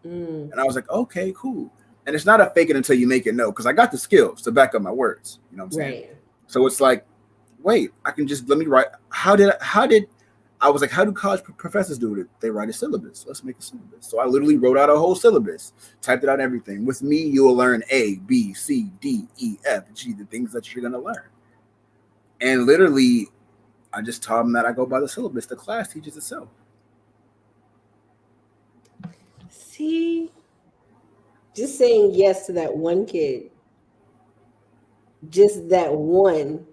And I was like, okay, cool. And it's not a fake it until you make it, no, because I got the skills to back up my words. You know what I'm saying? Right. So it's like, wait, I can just let me write. How do college professors do it? They write a syllabus. Let's make a syllabus. So I literally wrote out a whole syllabus, typed it out, everything. With me, you will learn A, B, C, D, E, F, G, the things that you're gonna learn. And literally, I just taught them that I go by the syllabus. The class teaches itself. See, just saying yes to that one kid, just that one,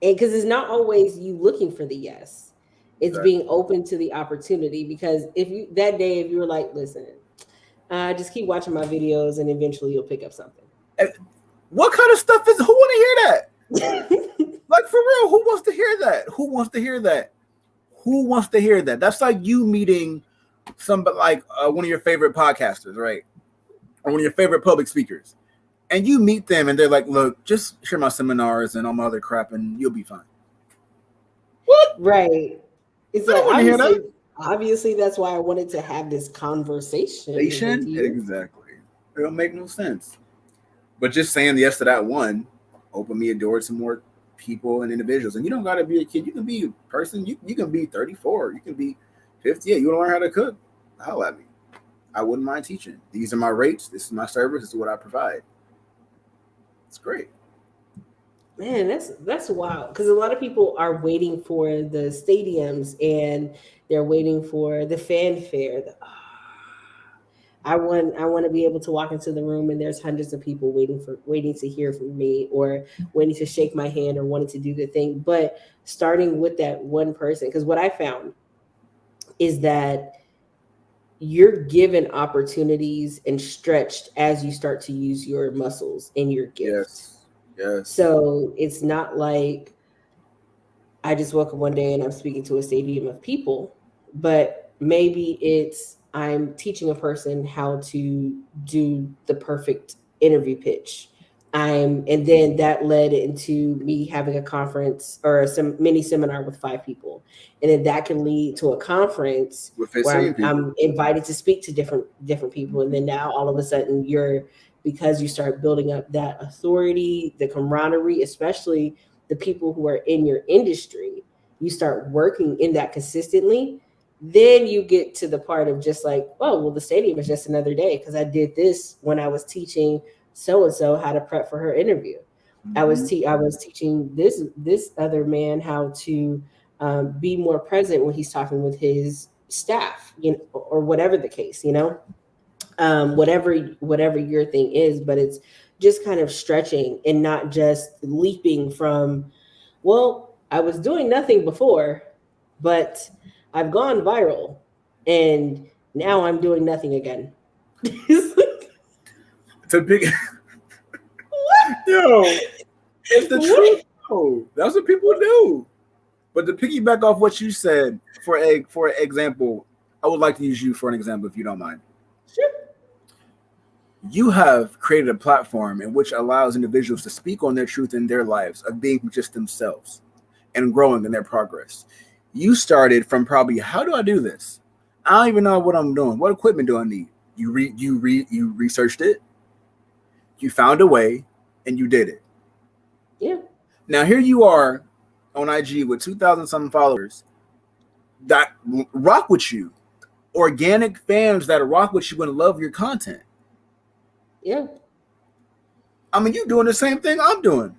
and because it's not always you looking for the yes, it's Right. being open to the opportunity. Because if you were like, "Listen, just keep watching my videos, and eventually you'll pick up something." And what kind of stuff is? Who want to hear that? Like, for real, who wants to hear that? Who wants to hear that? Who wants to hear that? That's like you meeting somebody like one of your favorite podcasters, right? Or one of your favorite public speakers. And you meet them and they're like, "Look, just share my seminars and all my other crap and you'll be fine." What? Right. It's I like don't want to hear that. obviously that's why I wanted to have this conversation with you. Exactly. It don't make no sense. But just saying yes to that one opened me a door to more people and individuals. And you don't got to be a kid. You can be a person. You can be 34. You can be 50. Yeah, you want to learn how to cook? Holla at me. I wouldn't mind teaching. These are my rates. This is my service. This is what I provide. It's great. Man, that's wild. Because a lot of people are waiting for the stadiums and they're waiting for the fanfare. I want to be able to walk into the room and there's hundreds of people waiting to hear from me, or waiting to shake my hand, or wanting to do the thing. But starting with that one person, because what I found is that you're given opportunities and stretched as you start to use your muscles in your gift. Yes. Yes. So it's not like I just woke up one day and I'm speaking to a stadium of people, but maybe it's I'm teaching a person how to do the perfect interview pitch. And then that led into me having a conference or some mini seminar with 5 people. And then that can lead to a conference With where 15 people. I'm invited to speak to different people. And then now all of a sudden because you start building up that authority, the camaraderie, especially the people who are in your industry, you start working in that consistently, then you get to the part of just like, oh, well, the stadium is just another day because I did this when I was teaching so and so how to prep for her interview. I was teaching this other man how to be more present when he's talking with his staff, or whatever the case, whatever your thing is, but it's just kind of stretching and not just leaping from, well, I was doing nothing before, but I've gone viral and now I'm doing nothing again. It's a big yo. It's the What? truth. Though. That's what people do. But to piggyback off what you said, for example, I would like to use you for an example, if you don't mind. Sure. You have created a platform in which allows individuals to speak on their truth in their lives of being just themselves and growing in their progress. You started from probably, how do I do this? I don't even know what I'm doing. What equipment do I need? You researched it, you found a way, and you did it. Yeah. Now here you are on IG with 2,000 something followers that rock with you, organic fans that rock with you and love your content. Yeah. I mean, you're doing the same thing I'm doing.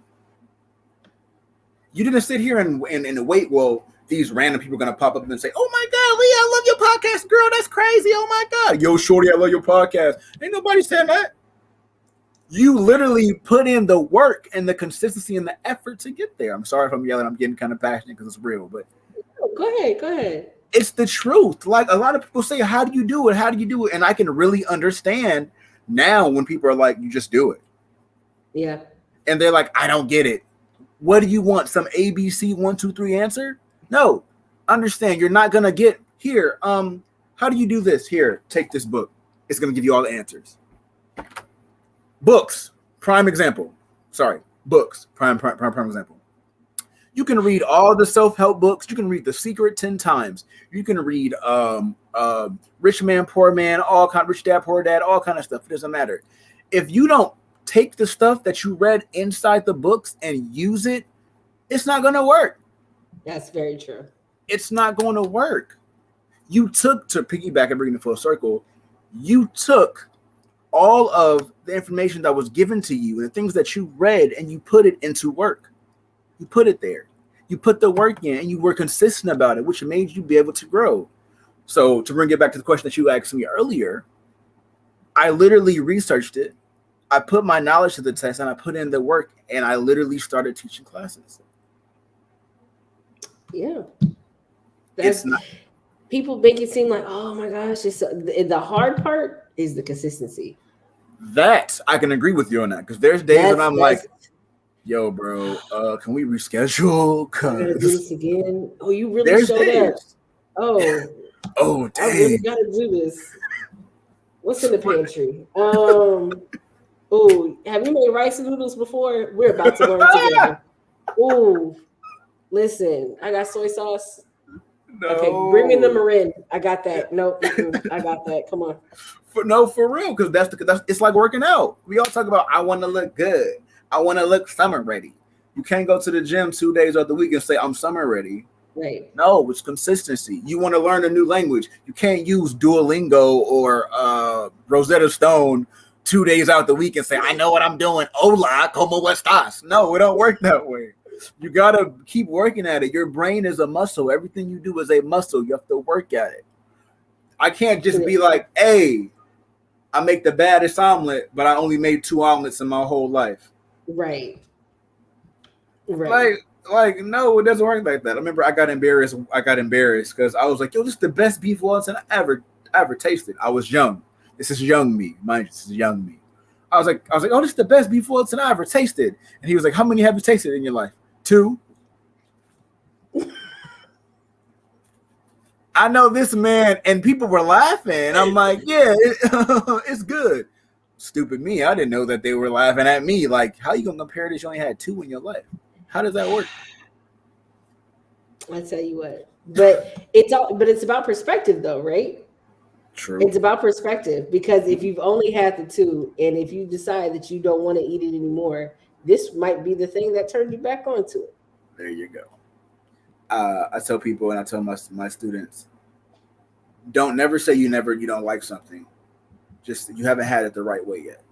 You didn't sit here and wait. Well, these random people are gonna pop up and say, "Oh my God, Leah, I love your podcast, girl. That's crazy. Oh my God, yo, shorty, I love your podcast." Ain't nobody saying that. You literally put in the work and the consistency and the effort to get there. I'm sorry if I'm yelling. I'm getting kind of passionate because it's real, but Go ahead. Go ahead. it's the truth. Like a lot of people say, "How do you do it? How do you do it?" And I can really understand now when people are like, "You just do it," Yeah. and they're like, "I don't get it. What do you want? Some ABC 1, 2, 3 answer?" No, understand. You're not gonna get here. How do you do this? Here, take this book. It's gonna give you all the answers. Books, prime example. Sorry, books, prime example. You can read all the self-help books. You can read The Secret 10 times. You can read Rich Man, Poor Man, all kind of Rich Dad, Poor Dad, all kind of stuff. It doesn't matter. If you don't take the stuff that you read inside the books and use it, it's not going to work. That's very true. It's not going to work. You took, to piggyback and bring the full circle, you took all of the information that was given to you and the things that you read and you put it into work. You put it there. You put the work in and you were consistent about it, which made you be able to grow. So to bring it back to the question that you asked me earlier, I literally researched it. I put my knowledge to the test and I put in the work and I literally started teaching classes. Yeah. It's not. People make it seem like, oh my gosh, the hard part is the consistency. That I can agree with you on that because there's days when I'm like, yo, bro, can we reschedule? I gotta do this again. Oh, you really There's showed days. up. Oh, dang. I really gotta do this. What's in the pantry? Oh, have you made rice and noodles before? We're about to learn together. Oh, listen, I got soy sauce. No. Okay, bring me the marin. I got that. No, I got that. Come on. For real, because that's it's like working out. We all talk about I want to look good. I want to look summer ready. You can't go to the gym 2 days of the week and say I'm summer ready. Right. No, it's consistency. You want to learn a new language. You can't use Duolingo or Rosetta Stone 2 days out the week and say I know what I'm doing. Hola, como estás? No, it don't work that way. You gotta keep working at it. Your brain is a muscle. Everything you do is a muscle. You have to work at it. I can't just be like, hey, I make the baddest omelet, but I only made 2 omelets in my whole life. Right. Right. Like, no, it doesn't work like that. I remember I got embarrassed because I was like, yo, this is the best beef Wellington I I ever tasted. I was young. This is young me, mind you. This is young me. I was like, oh, this is the best beef Wellington I ever tasted. And he was like, how many have you tasted in your life? 2. I know this man, and people were laughing. I'm like, yeah, it's good. Stupid me. I didn't know that they were laughing at me. Like, how you gonna compare this? You only had 2 in your life. How does that work? I tell you what, but it's about perspective, though, right? True. It's about perspective, because if you've only had the 2, and if you decide that you don't want to eat it anymore, this might be the thing that turned you back onto it. There you go. I tell people, and I tell my students, don't never say you don't like something. Just you haven't had it the right way yet.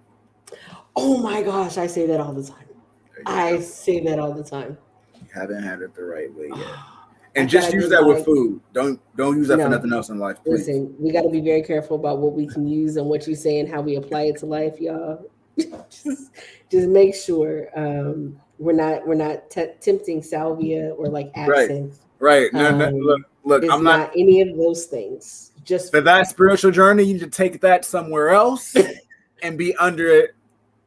Oh my gosh, I say that all the time. I say that all the time. You haven't had it the right way yet. And just use that with food. Don't use that for nothing else in life, please. Listen, we got to be very careful about what we can use and what you say and how we apply it to life, y'all. just make sure we're not tempting salvia or like absinthe. Right. No, look, I'm not any of those things. Just for that spiritual journey, you need to take that somewhere else and be under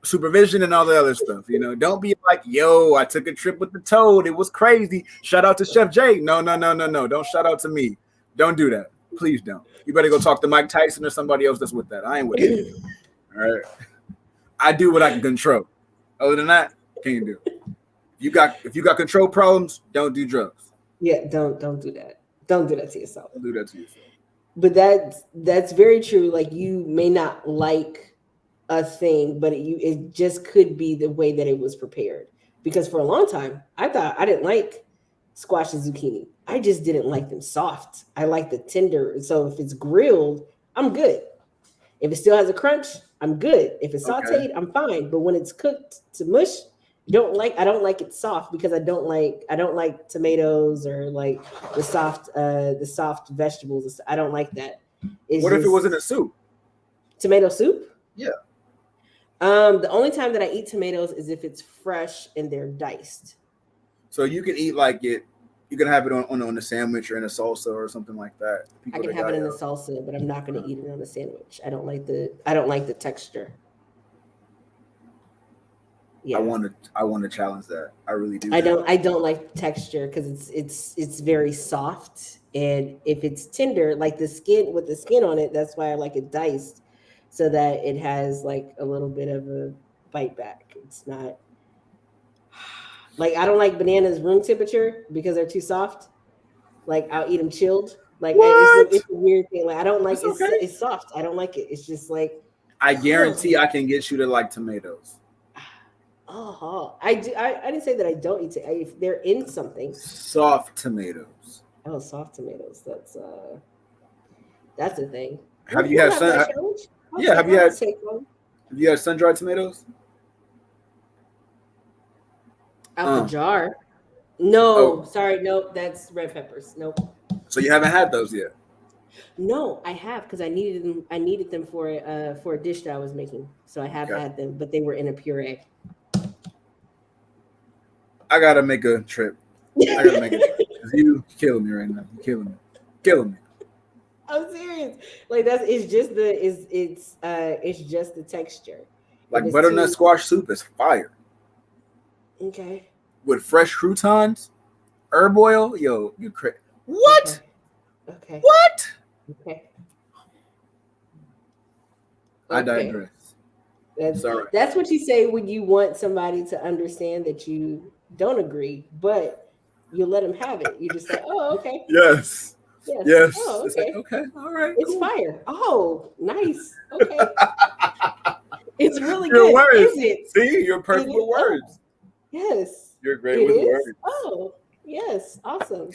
supervision and all the other stuff. Don't be like, yo, I took a trip with the toad. It was crazy. Shout out to Chef J. No. Don't shout out to me. Don't do that. Please don't. You better go talk to Mike Tyson or somebody else that's with that. I ain't with it. All right. I do what I can control. Other than that, can't do it. If you got control problems, don't do drugs. Yeah, don't do that. Don't do that to yourself. Don't do that to yourself. But that's very true. Like, you may not like a thing, but it just could be the way that it was prepared. Because for a long time, I thought I didn't like squash and zucchini. I just didn't like them soft. I like the tender. So if it's grilled, I'm good. If it still has a crunch, I'm good. If it's sauteed, I'm fine. But when it's cooked to mush, I don't like it soft, because I don't like tomatoes or like the soft vegetables. I don't like that. What if it wasn't a soup? Tomato soup? Yeah. The only time that I eat tomatoes is if it's fresh and they're diced. So you can eat like it. You can have it on a sandwich or in a salsa or something like that. I can have it in a salsa, but I'm not going to eat it on a sandwich. I don't like the texture. Yeah. I want to challenge that. I really do. I don't like texture, because it's very soft, and if it's tender, like the skin with the skin on it, that's why I like it diced, so that it has like a little bit of a bite back. It's not like, I don't like bananas room temperature because they're too soft. Like, I'll eat them chilled. Like, it's a weird thing. Like, I don't like it's soft. I don't like it. It's just like, I guarantee I can get you to like tomatoes. I do. I didn't say that I don't eat it. If they're in something. Soft tomatoes. Oh, soft tomatoes. That's a thing. Have you had sun? Yeah. Have you had sun-dried tomatoes? Out the jar? No, sorry, no. That's red peppers. Nope. So you haven't had those yet? No, I have, because I needed them. I needed them for a dish that I was making. So I have had them, but they were in a puree. I gotta make a trip. Because you killing me right now. You're killing me. I'm serious. Like, it's just the texture. Like, butternut squash soup is fire. Okay. With fresh croutons, herb oil, yo, you crazy. What? Okay. What? Okay. I digress. That's what you say when you want somebody to understand that you don't agree, but you let them have it. You just say, "Oh, okay." Yes. Oh, okay. Like, okay. All right. It's cool. Fire. Oh, nice. Okay. It's really your good. Words. Is it? See, you're perfect with words. Oh, yes. You're great with words. Oh, yes. Awesome.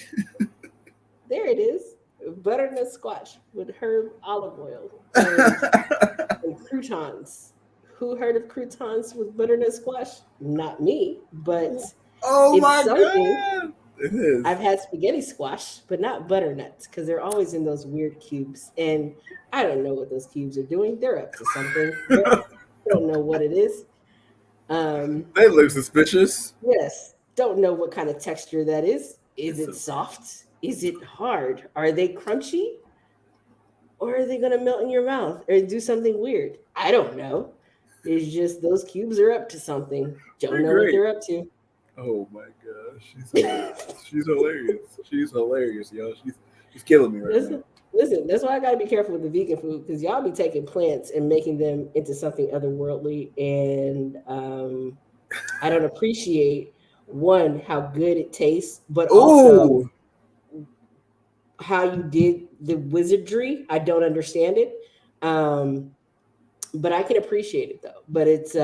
There it is. Butternut squash with herb olive oil and croutons. Who heard of croutons with butternut squash? Not me, but God. It is. I've had spaghetti squash, but not butternut, because they're always in those weird cubes. And I don't know what those cubes are doing. They're up to something. I don't know what it is. They look suspicious. Yes. Don't know what kind of texture that is. Is it soft? Is it hard? Are they crunchy? or are they going to melt in your mouth or do something weird? I don't know. It's just those cubes are up to something. Don't They're know what great. they're up to. Oh my gosh, she's hilarious. She's hilarious. She's hilarious, yo. She's killing me right now. Listen, that's why I gotta be careful with the vegan food because y'all be taking plants and making them into something otherworldly, and I don't appreciate one how good it tastes, but also Oh, how you did the wizardry. I don't understand it, um, but I can appreciate it though. But it's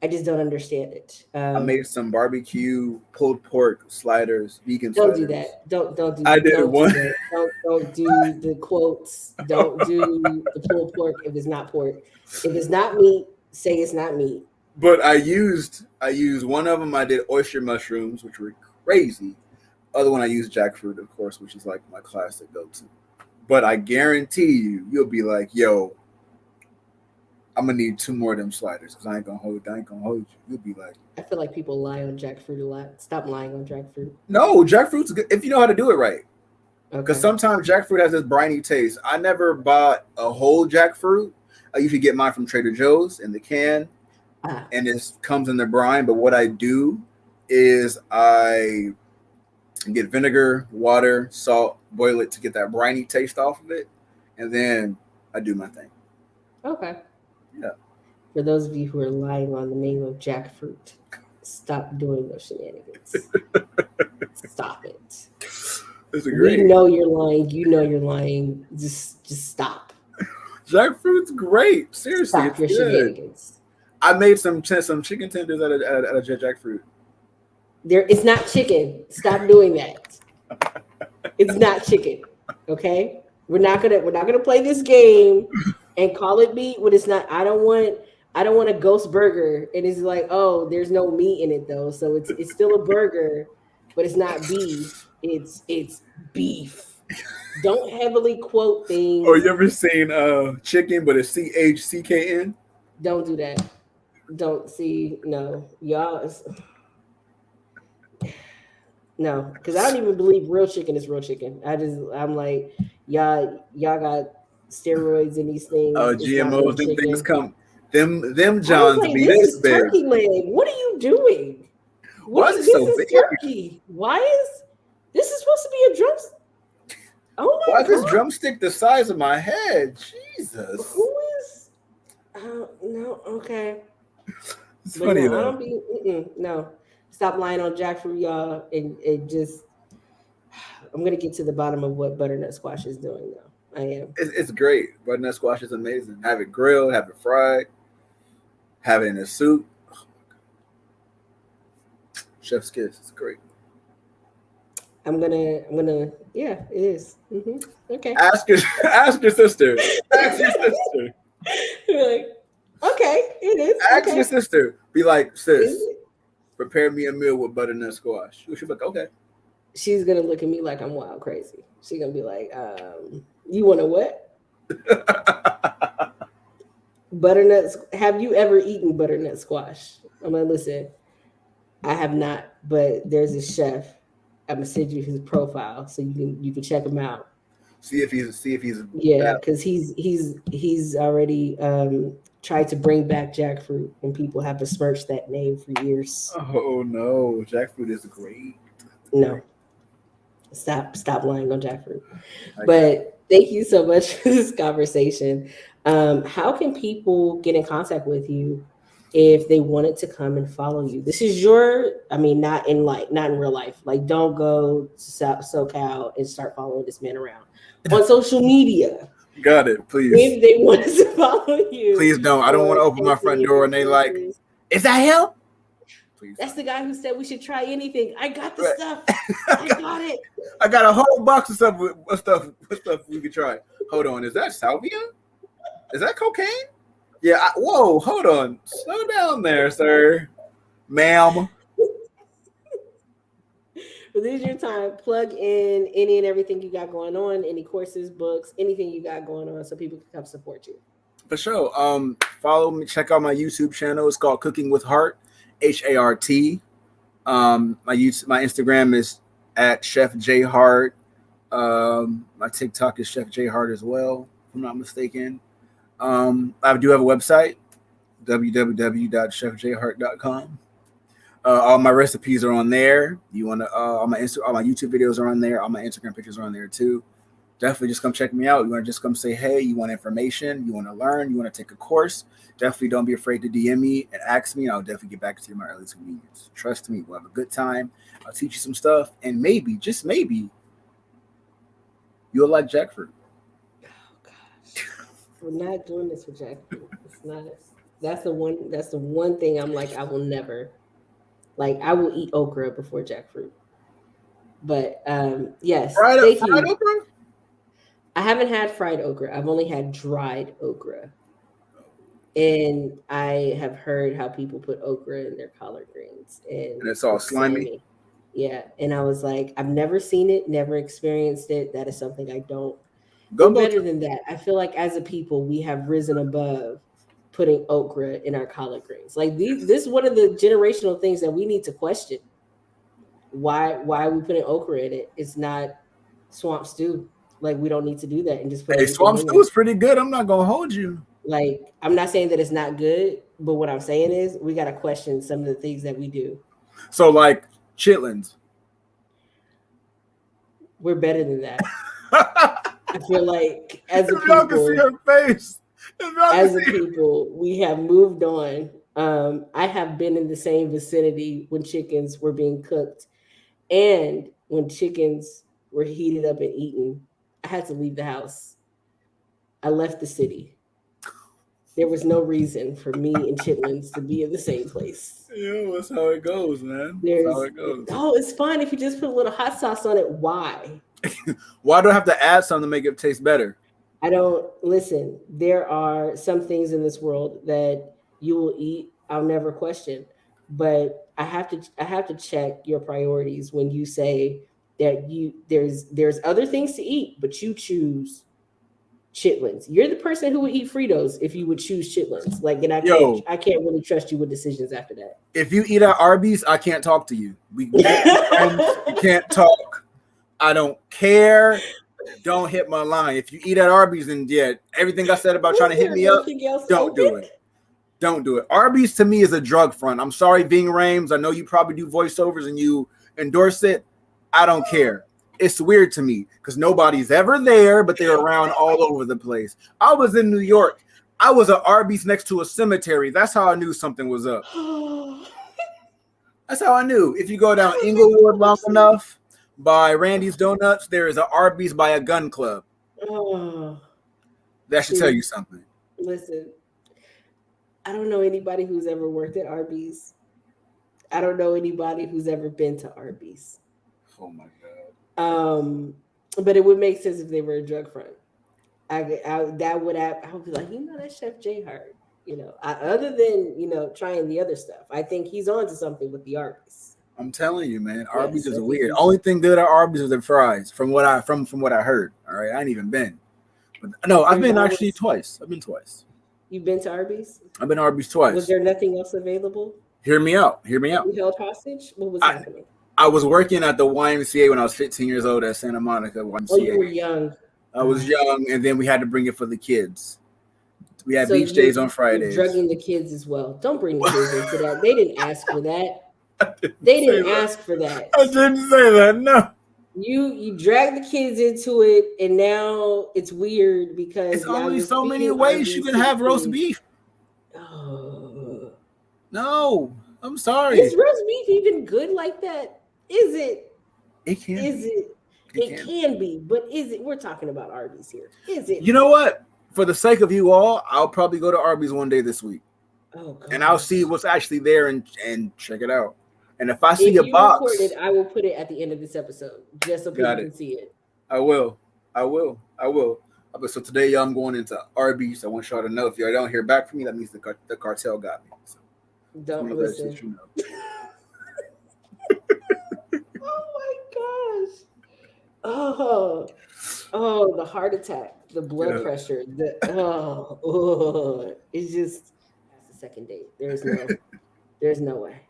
I just don't understand it. I made some barbecue pulled pork sliders, vegan Don't do sliders. that. Don't I did don't do one, that. Don't do the quotes. Don't do the pulled pork if it's not pork. If it's not meat, say it's not meat. but I used one of them. I did oyster mushrooms, which were crazy. Other one I used jackfruit, of course, which is like my classic go-to. But I guarantee you'll be like, yo, I'm gonna need two more of them sliders because I ain't gonna hold you. You'll be like, I feel like people lie on jackfruit a lot. Stop lying on jackfruit. no, jackfruit's good if you know how to do it right. Because Okay. sometimes jackfruit has this briny taste. I never bought a whole jackfruit. I usually get mine from Trader Joe's in the can, Ah, and it comes in the brine. But what I do is I get vinegar, water, salt, boil it to get that briny taste off of it, and then I do my thing. okay. Yeah, For those of you who are lying on the name of jackfruit, stop doing those shenanigans. Stop it. it's a We great know you're lying. You know you're lying. Just stop. jackfruit's great. Seriously, Stop it's your good. shenanigans. I made some chicken tenders out of jackfruit. There, it's not chicken. Stop doing that. It's not chicken. Okay? We're not gonna play this game and call it meat when it's not. I don't want a ghost burger and it's like, oh, there's no meat in it though. So it's still a burger, but it's not beef. It's beef. Don't heavily quote Or things. you ever seen chicken, but it's CHCKN? Don't do that. Don't see no. Y'all no, because I don't even believe real chicken is real chicken. I'm like, y'all got steroids in these things. It's not real GMOs, them things chicken. come. Them I was Johns like, be this this is big. turkey leg. What are you doing? Why is it This so is big? turkey. Why is this is supposed to be a drum? Oh Why my is this god. drumstick the size of my head? Jesus. Who is no, okay. It's But funny no, I though. don't be no. Stop lying on jackfruit, y'all, and just I'm gonna get to the bottom of what butternut squash is doing now. I am. It's great. Butternut squash is amazing. Have it grilled, have it fried, have it in a soup. Chef's kiss. It's great. Yeah, it is. Okay. Ask your ask your sister. Ask your sister. You're like, okay, it is. Ask your Okay. sister. Be like, Is sis, it? prepare me a meal with butternut squash. She'll be like, okay. She's gonna look at me like I'm wild crazy. She's gonna be like, you wanna what? Butternuts. Have you ever eaten butternut squash? I'm like, listen, I have not, but there's a chef. I'm gonna send you his profile so you can check him out. see if he's Yeah, bad. because he's already tried to bring back jackfruit, and people have besmirched that name for years. Oh no, jackfruit is great. No, stop lying on jackfruit. I got But thank you so much for this conversation. How can people get in contact with you if they wanted to come and follow you? This is I mean, not in real life. Like, don't go to SoCal and start following this man around on social media. got it. Please, If they wanted to follow you please don't. I don't or want to open my front any of door your and they like, courses, is that him? Please that's don't. the guy who said we should try anything. I got the Right. stuff. I I got got it. I got a whole box of stuff with stuff we could try. Hold on, is that salvia? Is that cocaine? Yeah. Whoa, hold on. Slow down there, sir, ma'am. But this is your time. Plug in any and everything you got going on, any courses, books, anything you got going on, so people can come support you. For sure. Follow me. Check out my YouTube channel. It's called Cooking with Heart, HART. My Instagram is at Chef J Hart. My TikTok is Chef J Hart as well, if I'm not mistaken. I do have a website, www.chefjhart.com. All my recipes are on there. You want to all my all my YouTube videos are on there. All my Instagram pictures are on there too. Definitely just come check me out. You want to just come say hey. You want information. You want to learn. You want to take a course. Definitely don't be afraid to DM me and ask me. And I'll definitely get back to you in my earliest convenience. Trust me, we'll have a good time. I'll teach you some stuff, and maybe, just maybe, you'll like jackfruit. Oh gosh, we're not doing this for jackfruit. It's not. That's the one. That's the one thing I'm like. I will never. Like I will eat okra before jackfruit. But yes, thank Fried you. okra? I haven't had fried okra. I've only had dried okra. And I have heard how people put okra in their collard greens and And it's all it's slimy. slimy. Yeah. And I was like, I've never seen it, never experienced it. That is something I don't. We're Gumbo. better than that. I feel like as a people, we have risen above putting okra in our collard greens. Like this is one of the generational things that we need to question. Why are we putting okra in it? It's not swamp stew. Like we don't need to do that and just put Hey, everything swamp in stew there. is pretty good. I'm not gonna hold you. Like I'm not saying that it's not good, but what I'm saying is we got to question some of the things that we do. So like chitlins. We're better than that. I feel like If y'all can see her face. If y'all can see we have moved on. I have been in the same vicinity when chickens were being cooked and when chickens were heated up and eaten. I had to leave the house. I left the city. There was no reason for me and chitlins to be in the same place. yeah, that's how it goes, man. That's how There's it goes. it's fine if you just put a little hot sauce on it. Why? Why do I have to add something to make it taste better? I don't listen. There are some things in this world that you will eat. I'll never question, but I have to check your priorities when you say that there's other things to eat, but you choose chitlins. You're the person who would eat Fritos if you would choose chitlins. Like, and Yo, I can't really trust you with decisions after that. if you eat at Arby's, I can't talk to you. We can't be friends. We can't talk. I don't care. Don't hit my line. If you eat at Arby's, then yeah, everything I said about trying to hit me up, don't do it. Don't do it. Arby's to me is a drug front. I'm sorry, Ving Rhames. I know you probably do voiceovers and you endorse it. I don't care. It's weird to me because nobody's ever there, but they're around all over the place. I was in New York. I was at Arby's next to a cemetery. That's how I knew something was up. That's how I knew. If you go down Inglewood long enough, by Randy's Donuts, there is an Arby's by a gun club. Oh, that should tell you something. Listen, I don't know anybody who's ever worked at Arby's. I don't know anybody who's ever been to Arby's. Oh my god. But it would make sense if they were a drug front. I would be like, that's Chef J Hart. Other than trying the other stuff, I think he's on to something with the Arby's. I'm telling you, man, Arby's is weird. Only thing good at Arby's is the fries, from what I heard. All right, I ain't even been, but no, I've been actually twice. I've been twice. You've been to Arby's? I've been to Arby's twice. Was there nothing else available? Hear me out. You held hostage? What was happening? I was working at the YMCA when I was 15 years old at Santa Monica YMCA. Oh, you were young. I was young, and then we had to bring it for the kids. We had beach days on Fridays. Drugging the kids as well. Don't bring the kids into that. They didn't ask for that. They didn't ask for that. I didn't say that. No. You drag the kids into it, and now it's weird because it's only so many ways you can have roast beef. Oh. No, I'm sorry. Is roast beef even good like that? Is it? It can. Is it? It can be, but is it? We're talking about Arby's here. Is it? You know what? For the sake of you all, I'll probably go to Arby's one day this week. Oh, God. And I'll see what's actually there and check it out. And if I see a box, I will put it at the end of this episode just so people can see it. I will. So today, y'all, I'm going into Arby's. I want y'all to know if y'all don't hear back from me, that means the cartel got me. So, don't listen. You know. Oh my gosh! Oh, the heart attack, the blood pressure, it's just that's the second date. There's no way.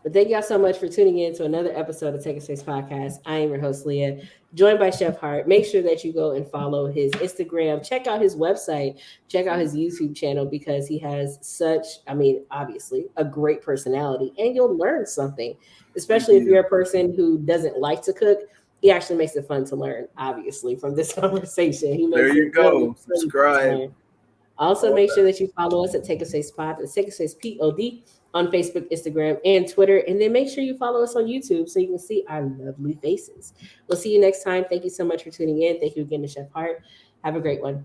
But thank y'all so much for tuning in to another episode of Take a Space Podcast. I am your host, Leah, joined by Chef Hart. Make sure that you go and follow his Instagram, check out his website, check out his YouTube channel because he has such, I mean, obviously, a great personality and you'll learn something, especially if you're a person who doesn't like to cook. He actually makes it fun to learn, obviously, from this conversation. He makes There you it really, go. really fun to Subscribe. learn. Also, make sure that you follow us at Take a Space Pod, Take a Space Pod on Facebook, Instagram, and Twitter. And then make sure you follow us on YouTube so you can see our lovely faces. We'll see you next time. Thank you so much for tuning in. Thank you again to Chef Hart. Have a great one.